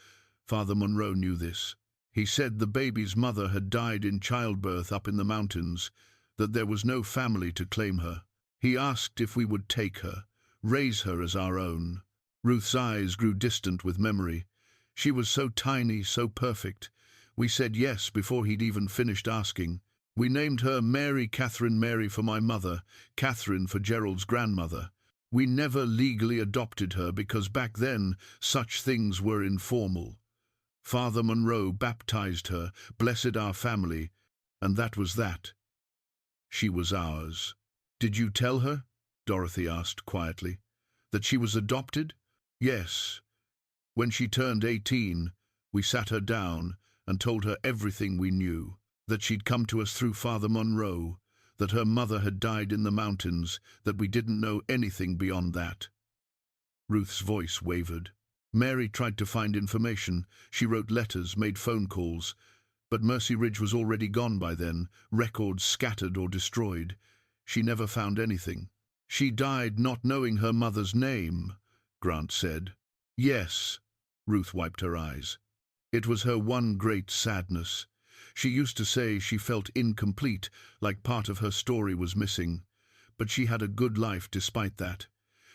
Father Monroe knew this. He said the baby's mother had died in childbirth up in the mountains, that there was no family to claim her. He asked if we would take her, raise her as our own." Ruth's eyes grew distant with memory. "She was so tiny, so perfect. We said yes before he'd even finished asking. We named her Mary Catherine, Mary for my mother, Catherine for Gerald's grandmother. We never legally adopted her because back then such things were informal. Father Monroe baptized her, blessed our family, and that was that. She was ours." "Did you tell her?" Dorothy asked quietly. "That she was adopted?" "Yes. When she turned 18, we sat her down and told her everything we knew. That she'd come to us through Father Monroe, that her mother had died in the mountains, that we didn't know anything beyond that." Ruth's voice wavered. "Mary tried to find information. She wrote letters, made phone calls. But Mercy Ridge was already gone by then, records scattered or destroyed. She never found anything." "She died not knowing her mother's name," Grant said. "Yes." Ruth wiped her eyes. "It was her one great sadness. She used to say she felt incomplete, like part of her story was missing. But she had a good life despite that.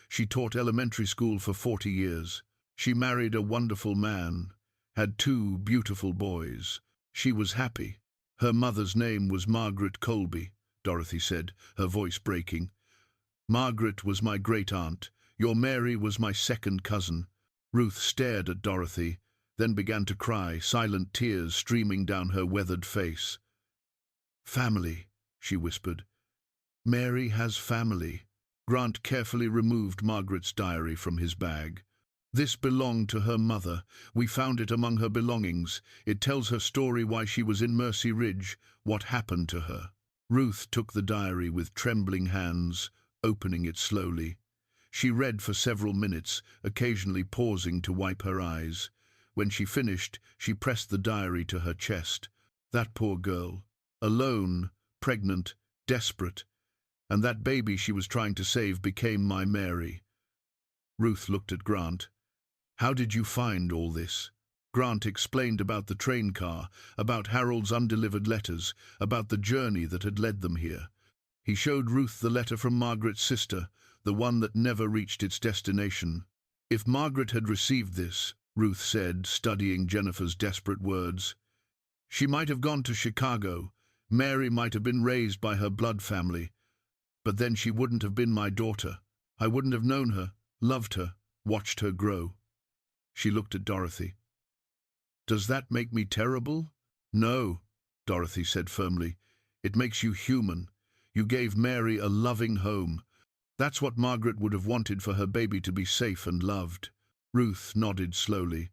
She taught elementary school for 40 years. She married a wonderful man. had two beautiful boys. She was happy. Her mother's name was Margaret Colby, Dorothy said, her voice breaking. Margaret was my great-aunt. Your Mary was my second cousin. Ruth stared at Dorothy, then began to cry, silent tears streaming down her weathered face. Family, she whispered. Mary has family. Grant carefully removed Margaret's diary from his bag. This belonged to her mother. We found it among her belongings. It tells her story why she was in Mercy Ridge, what happened to her. Ruth took the diary with trembling hands, opening it slowly. She read for several minutes, occasionally pausing to wipe her eyes. When she finished, she pressed the diary to her chest. That poor girl, alone, pregnant, desperate, and that baby she was trying to save became my Mary. Ruth looked at Grant. How did you find all this? Grant explained about the train car, about Harold's undelivered letters, about the journey that had led them here. He showed Ruth the letter from Margaret's sister, the one that never reached its destination. If Margaret had received this, Ruth said, studying Jennifer's desperate words, she might have gone to Chicago. Mary might have been raised by her blood family. But then she wouldn't have been my daughter. I wouldn't have known her, loved her, watched her grow. She looked at Dorothy. Does that make me terrible? No, Dorothy said firmly. It makes you human. You gave Mary a loving home. That's what Margaret would have wanted for her baby to be safe and loved. Ruth nodded slowly.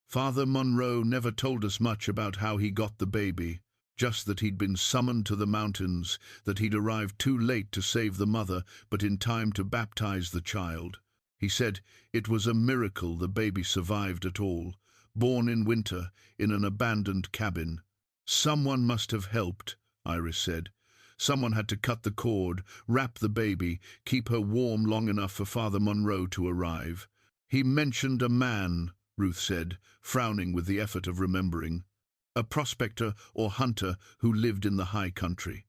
Father Monroe never told us much about how he got the baby, just that he'd been summoned to the mountains, that he'd arrived too late to save the mother, but in time to baptize the child. He said it was a miracle the baby survived at all, born in winter, in an abandoned cabin. Someone must have helped, Iris said. Someone had to cut the cord, wrap the baby, keep her warm long enough for Father Monroe to arrive. He mentioned a man, Ruth said, frowning with the effort of remembering. A prospector or hunter who lived in the high country.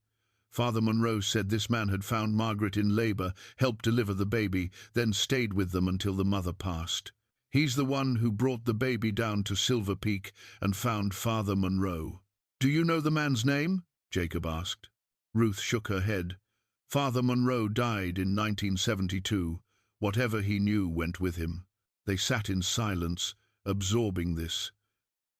Father Monroe said this man had found Margaret in labor, helped deliver the baby, then stayed with them until the mother passed. He's the one who brought the baby down to Silver Peak and found Father Monroe. Do you know the man's name? Jacob asked. Ruth shook her head. Father Monroe died in 1972. Whatever he knew went with him. They sat in silence, absorbing this.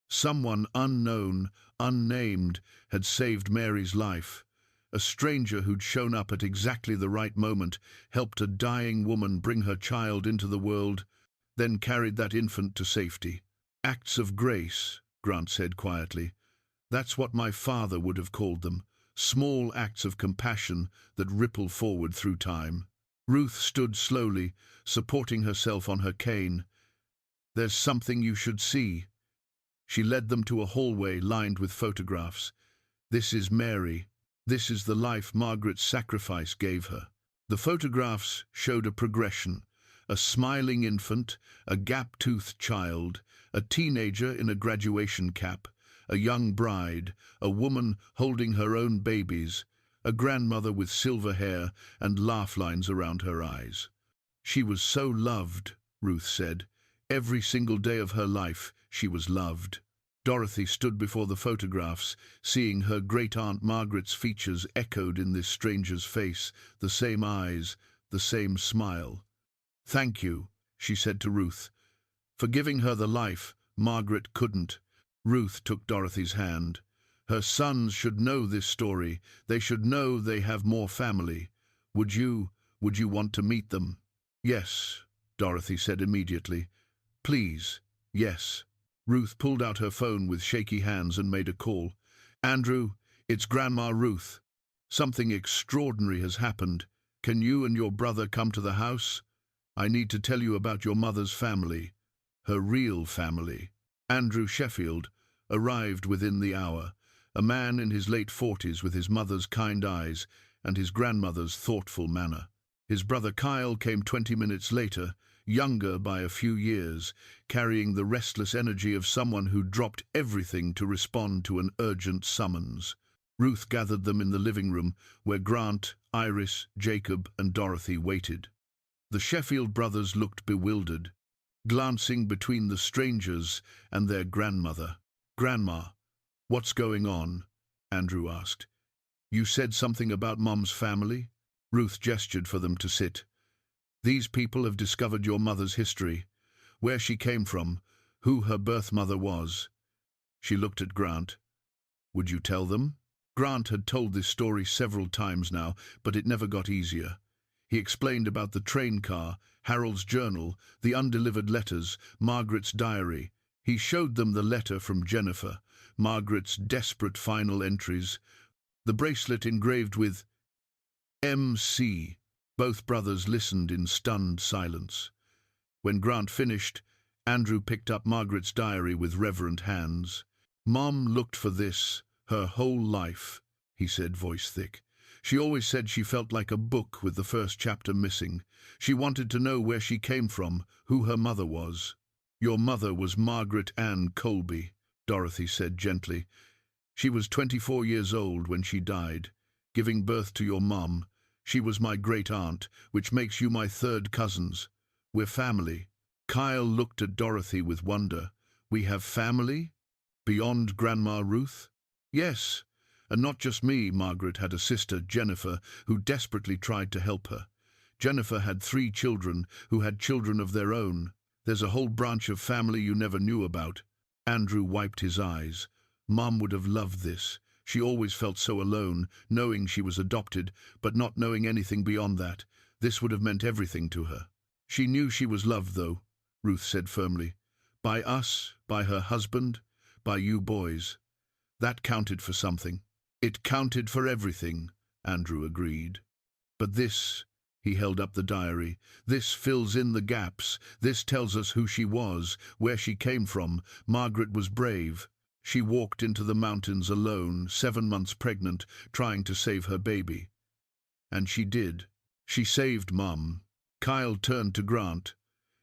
Someone unknown, unnamed, had saved Mary's life. A stranger who'd shown up at exactly the right moment, helped a dying woman bring her child into the world, then carried that infant to safety. Acts of grace, Grant said quietly. That's what my father would have called them. Small acts of compassion that ripple forward through time. Ruth stood slowly, supporting herself on her cane. There's something you should see. She led them to a hallway lined with photographs. This is Mary. This is the life Margaret's sacrifice gave her. The photographs showed a progression. A smiling infant, a gap-toothed child, a teenager in a graduation cap, a young bride, a woman holding her own babies, a grandmother with silver hair and laugh lines around her eyes. She was so loved, Ruth said. Every single day of her life, she was loved. Dorothy stood before the photographs, seeing her great-aunt Margaret's features echoed in this stranger's face, the same eyes, the same smile. Thank you, she said to Ruth. For giving her the life Margaret couldn't. Ruth took Dorothy's hand. Her sons should know this story. They should know they have more family. Would you want to meet them? Yes, Dorothy said immediately. Please, yes. Ruth pulled out her phone with shaky hands and made a call. Andrew, it's Grandma Ruth. Something extraordinary has happened. Can you and your brother come to the house? I need to tell you about your mother's family. Her real family. Andrew Sheffield arrived within the hour, a man in his late 40s with his mother's kind eyes and his grandmother's thoughtful manner. His brother Kyle came 20 minutes later, younger by a few years, carrying the restless energy of someone who dropped everything to respond to an urgent summons. Ruth gathered them in the living room, where Grant, Iris, Jacob, and Dorothy waited. The Sheffield brothers looked bewildered. glancing between the strangers and their grandmother. "Grandma, what's going on?" Andrew asked. "You said something about Mom's family?" Ruth gestured for them to sit. "These people have discovered your mother's history, where she came from, who her birth mother was." She looked at Grant. "Would you tell them?" Grant had told this story several times now, but it never got easier. He explained about the train car, Harold's journal, the undelivered letters, Margaret's diary. He showed them the letter from Jennifer, Margaret's desperate final entries, the bracelet engraved with MC. Both brothers listened in stunned silence. When Grant finished, Andrew picked up Margaret's diary with reverent hands. "Mom looked for this her whole life," he said, voice thick. "She always said she felt like a book with the first chapter missing. She wanted to know where she came from, who her mother was." "Your mother was Margaret Ann Colby," Dorothy said gently. "She was 24 years old when she died, giving birth to your mom. She was my great-aunt, which makes you my third cousins. We're family." Kyle looked at Dorothy with wonder. "We have family? Beyond Grandma Ruth?" "Yes, and not just me." Margaret had a sister, Jennifer, who desperately tried to help her. Jennifer had 3 children who had children of their own. There's a whole branch of family you never knew about." Andrew wiped his eyes. Mom would have loved this. She always felt so alone, knowing she was adopted, but not knowing anything beyond that. This would have meant everything to her. "She knew she was loved, though," Ruth said firmly. "By us, by her husband, by you boys. That counted for something." "It counted for everything," Andrew agreed. "But this," he held up the diary, "this fills in the gaps. This tells us who she was, where she came from. Margaret was brave. She walked into the mountains alone, 7 months pregnant, trying to save her baby. And she did. She saved Mum." Kyle turned to Grant.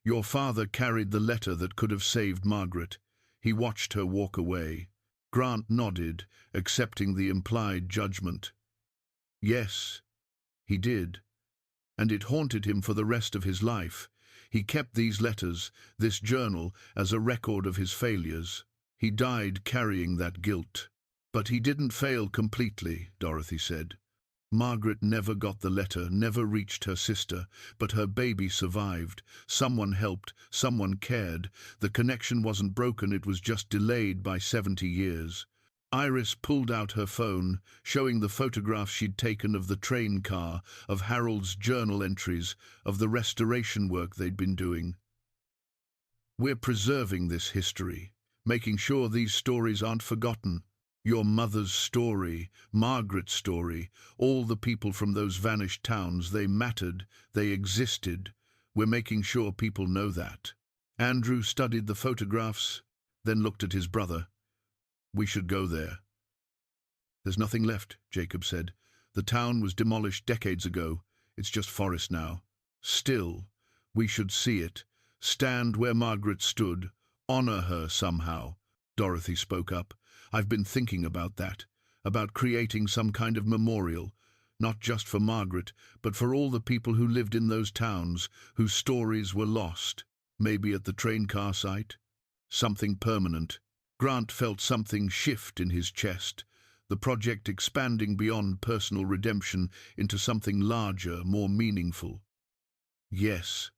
"Your father carried the letter that could have saved Margaret. He watched her walk away." Grant nodded, accepting the implied judgment. "Yes, he did. And it haunted him for the rest of his life. He kept these letters, this journal, as a record of his failures. He died carrying that guilt." "But he didn't fail completely," Dorothy said. "Margaret never got the letter, never reached her sister, but her baby survived. Someone helped, someone cared. The connection wasn't broken, it was just delayed by 70 years. Iris pulled out her phone, showing the photographs she'd taken of the train car, of Harold's journal entries, of the restoration work they'd been doing. "We're preserving this history, making sure these stories aren't forgotten. Your mother's story, Margaret's story, all the people from those vanished towns, they mattered, they existed. We're making sure people know that." Andrew studied the photographs, then looked at his brother. "We should go there." "There's nothing left," Jacob said. "The town was demolished decades ago. It's just forest now. Still, we should see it. Stand where Margaret stood. Honor her somehow." Dorothy spoke up. "I've been thinking about that, about creating some kind of memorial, not just for Margaret, but for all the people who lived in those towns, whose stories were lost. Maybe at the train car site. Something permanent." Grant felt something shift in his chest, the project expanding beyond personal redemption into something larger, more meaningful. Yes,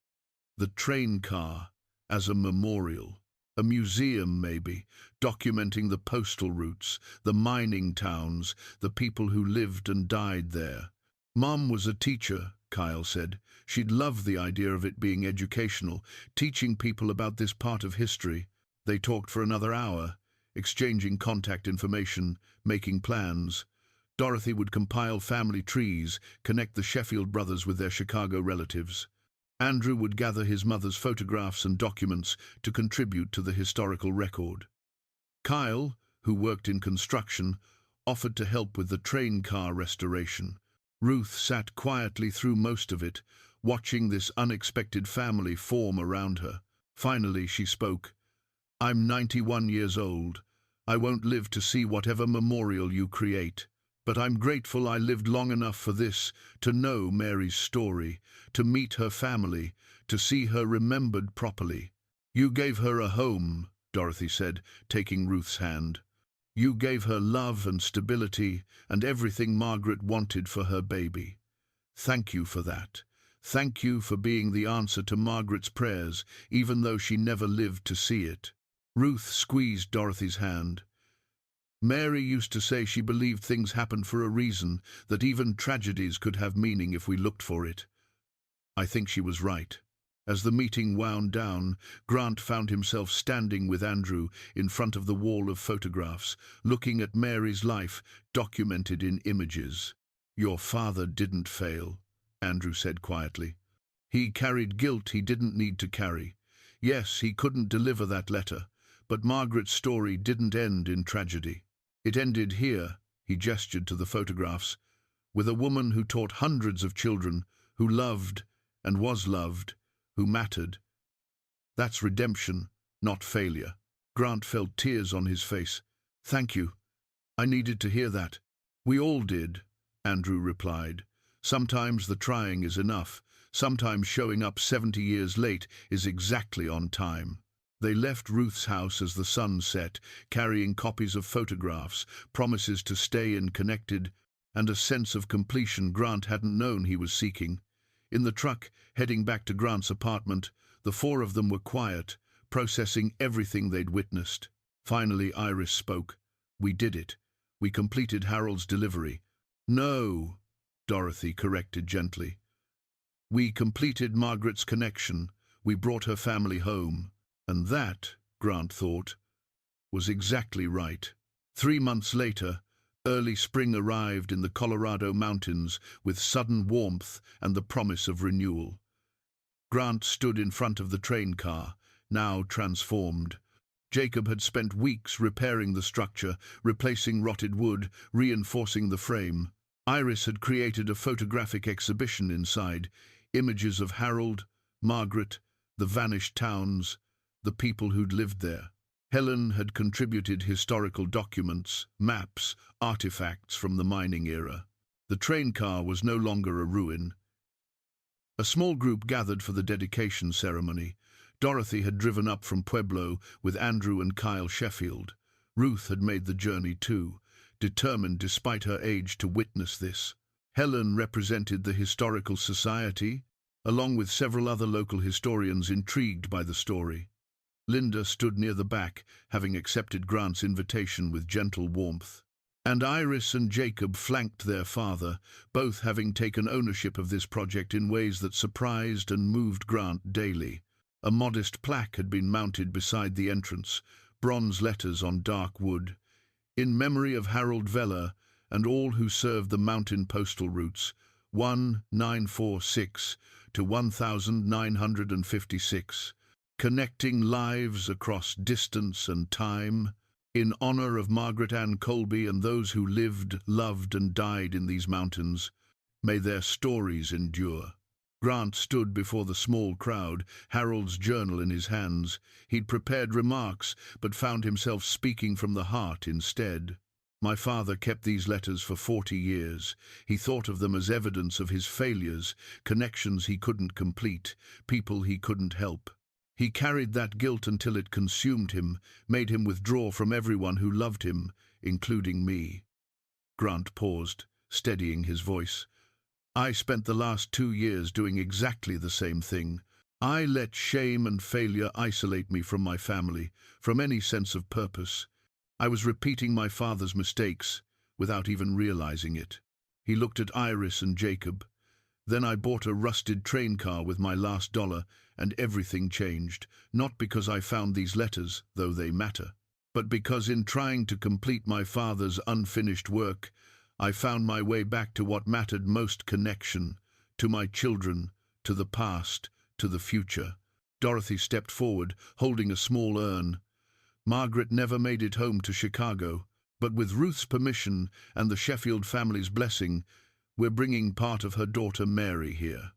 the train car as a memorial. A museum, maybe, documenting the postal routes, the mining towns, the people who lived and died there. "Mom was a teacher," Kyle said. "She'd love the idea of it being educational, teaching people about this part of history." They talked for another hour, exchanging contact information, making plans. Dorothy would compile family trees, connect the Sheffield brothers with their Chicago relatives. Andrew would gather his mother's photographs and documents to contribute to the historical record. Kyle, who worked in construction, offered to help with the train car restoration. Ruth sat quietly through most of it, watching this unexpected family form around her. Finally, she spoke. "I'm 91 years old. I won't live to see whatever memorial you create. But I'm grateful I lived long enough for this, to know Mary's story, to meet her family, to see her remembered properly. You gave her a home, Dorothy said, taking Ruth's hand. You gave her love and stability and everything Margaret wanted for her baby. Thank you for that. Thank you for being the answer to Margaret's prayers, even though she never lived to see it. Ruth squeezed Dorothy's hand. Mary used to say she believed things happened for a reason, that even tragedies could have meaning if we looked for it. I think she was right. As the meeting wound down, Grant found himself standing with Andrew in front of the wall of photographs, looking at Mary's life documented in images. Your father didn't fail, Andrew said quietly. He carried guilt he didn't need to carry. Yes, he couldn't deliver that letter, but Margaret's story didn't end in tragedy. It ended here, he gestured to the photographs, with a woman who taught hundreds of children, who loved and was loved, who mattered. That's redemption, not failure. Grant felt tears on his face. Thank you. I needed to hear that. We all did, Andrew replied. Sometimes the trying is enough. Sometimes showing up 70 years late is exactly on time. They left Ruth's house as the sun set, carrying copies of photographs, promises to stay connected, and a sense of completion Grant hadn't known he was seeking. In the truck, heading back to Grant's apartment, the four of them were quiet, processing everything they'd witnessed. Finally, Iris spoke. We did it. We completed Harold's delivery. No, Dorothy corrected gently. We completed Margaret's connection. We brought her family home. And that, Grant thought, was exactly right. 3 months later, early spring arrived in the Colorado mountains with sudden warmth and the promise of renewal. Grant stood in front of the train car, now transformed. Jacob had spent weeks repairing the structure, replacing rotted wood, reinforcing the frame. Iris had created a photographic exhibition inside, images of Harold, Margaret, the vanished towns, the people who'd lived there. Helen had contributed historical documents, maps, artifacts from the mining era. The train car was no longer a ruin. A small group gathered for the dedication ceremony. Dorothy had driven up from Pueblo with Andrew and Kyle Sheffield. Ruth had made the journey too, determined despite her age to witness this. Helen represented the Historical Society, along with several other local historians intrigued by the story. Linda stood near the back, having accepted Grant's invitation with gentle warmth. And Iris and Jacob flanked their father, both having taken ownership of this project in ways that surprised and moved Grant daily. A modest plaque had been mounted beside the entrance, bronze letters on dark wood. In memory of Harold Veller and all who served the mountain postal routes, 1946 to 1956. Connecting lives across distance and time, in honor of Margaret Ann Colby and those who lived, loved, and died in these mountains. May their stories endure. Grant stood before the small crowd, Harold's journal in his hands. He'd prepared remarks, but found himself speaking from the heart instead. My father kept these letters for 40 years. He thought of them as evidence of his failures, connections he couldn't complete, people he couldn't help. He carried that guilt until it consumed him, made him withdraw from everyone who loved him, including me. Grant paused, steadying his voice. I spent the last 2 years doing exactly the same thing. I let shame and failure isolate me from my family, from any sense of purpose. I was repeating my father's mistakes, without even realizing it. He looked at Iris and Jacob. Then I bought a rusted train car with my last dollar, and everything changed, not because I found these letters, though they matter, but because in trying to complete my father's unfinished work, I found my way back to what mattered most: connection, to my children, to the past, to the future. Dorothy stepped forward, holding a small urn. Margaret never made it home to Chicago, but with Ruth's permission and the Sheffield family's blessing, we're bringing part of her daughter Mary here,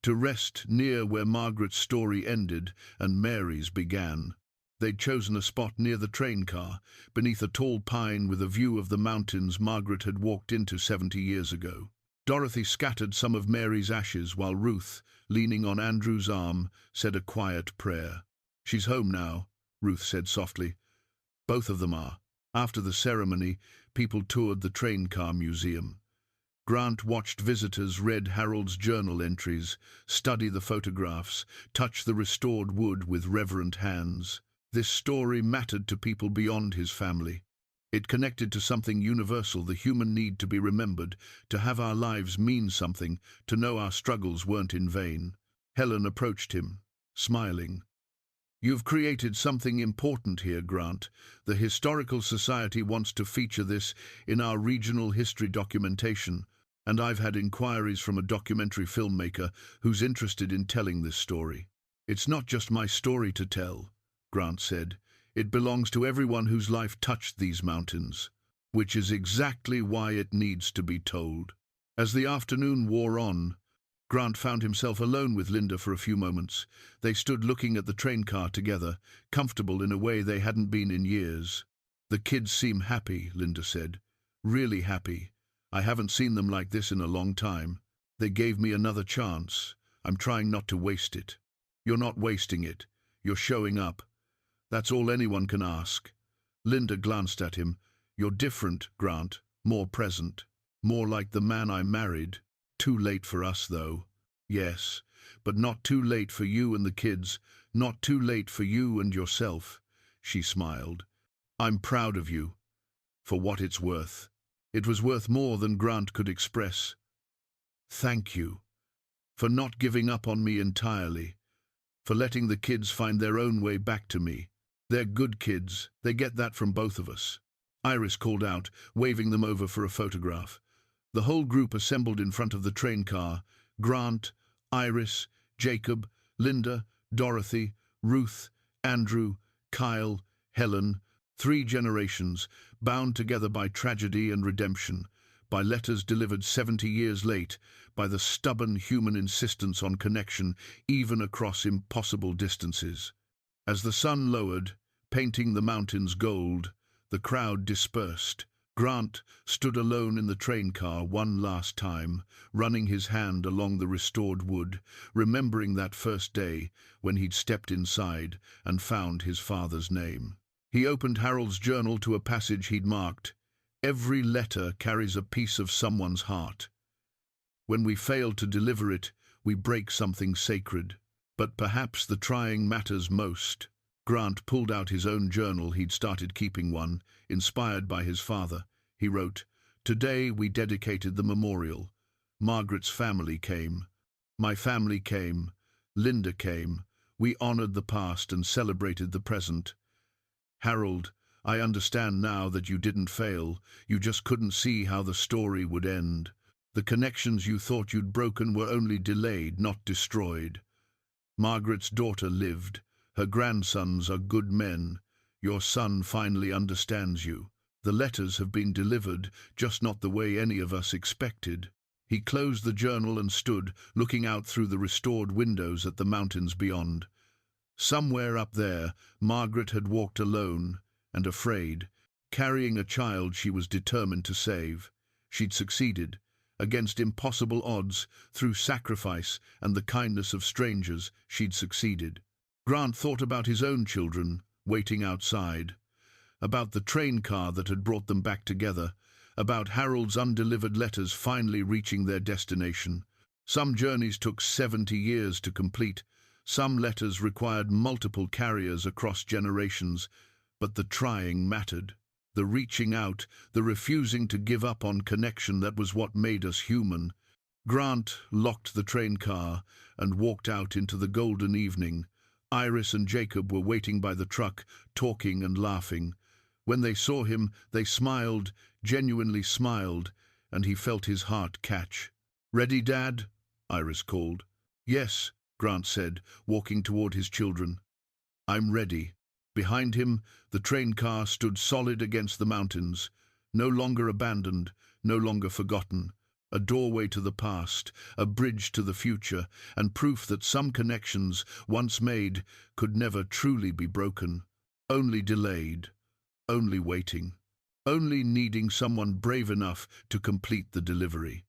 to rest near where Margaret's story ended and Mary's began. They'd chosen a spot near the train car, beneath a tall pine with a view of the mountains Margaret had walked into 70 years ago. Dorothy scattered some of Mary's ashes while Ruth, leaning on Andrew's arm, said a quiet prayer. "She's home now," Ruth said softly. "Both of them are." After the ceremony, people toured the train car museum. Grant watched visitors read Harold's journal entries, study the photographs, touch the restored wood with reverent hands. This story mattered to people beyond his family. It connected to something universal, the human need to be remembered, to have our lives mean something, to know our struggles weren't in vain. Helen approached him, smiling. "You've created something important here, Grant. The Historical Society wants to feature this in our regional history documentation, and I've had inquiries from a documentary filmmaker who's interested in telling this story." "It's not just my story to tell," Grant said. "It belongs to everyone whose life touched these mountains, which is exactly why it needs to be told." As the afternoon wore on, Grant found himself alone with Linda for a few moments. They stood looking at the train car together, comfortable in a way they hadn't been in years. "The kids seem happy," Linda said. "Really happy. I haven't seen them like this in a long time. They gave me another chance. I'm trying not to waste it." "You're not wasting it. You're showing up. That's all anyone can ask." Linda glanced at him. "You're different, Grant. More present. More like the man I married. Too late for us, though." "Yes, but not too late for you and the kids. Not too late for you and yourself." She smiled. "I'm proud of you, for what it's worth." It was worth more than Grant could express. "Thank you for not giving up on me entirely, for letting the kids find their own way back to me. They're good kids. They get that from both of us." Iris called out, waving them over for a photograph. The whole group assembled in front of the train car. Grant, Iris, Jacob, Linda, Dorothy, Ruth, Andrew, Kyle, Helen. 3 generations, bound together by tragedy and redemption, by letters delivered 70 years late, by the stubborn human insistence on connection, even across impossible distances. As the sun lowered, painting the mountains gold, the crowd dispersed. Grant stood alone in the train car one last time, running his hand along the restored wood, remembering that first day when he'd stepped inside and found his father's name. He opened Harold's journal to a passage he'd marked. "Every letter carries a piece of someone's heart. When we fail to deliver it, we break something sacred. But perhaps the trying matters most." Grant pulled out his own journal. He'd started keeping one, inspired by his father. He wrote, "Today we dedicated the memorial. Margaret's family came. My family came. Linda came. We honored the past and celebrated the present. Harold, I understand now that you didn't fail. You just couldn't see how the story would end. The connections you thought you'd broken were only delayed, not destroyed. Margaret's daughter lived. Her grandsons are good men. Your son finally understands you. The letters have been delivered, just not the way any of us expected." He closed the journal and stood, looking out through the restored windows at the mountains beyond. Somewhere up there, Margaret had walked alone and afraid, carrying a child she was determined to save. She'd succeeded. Against impossible odds, through sacrifice and the kindness of strangers, she'd succeeded. Grant thought about his own children, waiting outside, about the train car that had brought them back together, about Harold's undelivered letters finally reaching their destination. Some journeys took 70 years to complete. Some letters required multiple carriers across generations, but the trying mattered. The reaching out, the refusing to give up on connection, that was what made us human. Grant locked the train car and walked out into the golden evening. Iris and Jacob were waiting by the truck, talking and laughing. When they saw him, they smiled, genuinely smiled, and he felt his heart catch. "Ready, Dad?" Iris called. "Yes," Grant said, walking toward his children. "I'm ready." Behind him, the train car stood solid against the mountains, no longer abandoned, no longer forgotten. A doorway to the past, a bridge to the future, and proof that some connections, once made, could never truly be broken. Only delayed, only waiting, only needing someone brave enough to complete the delivery.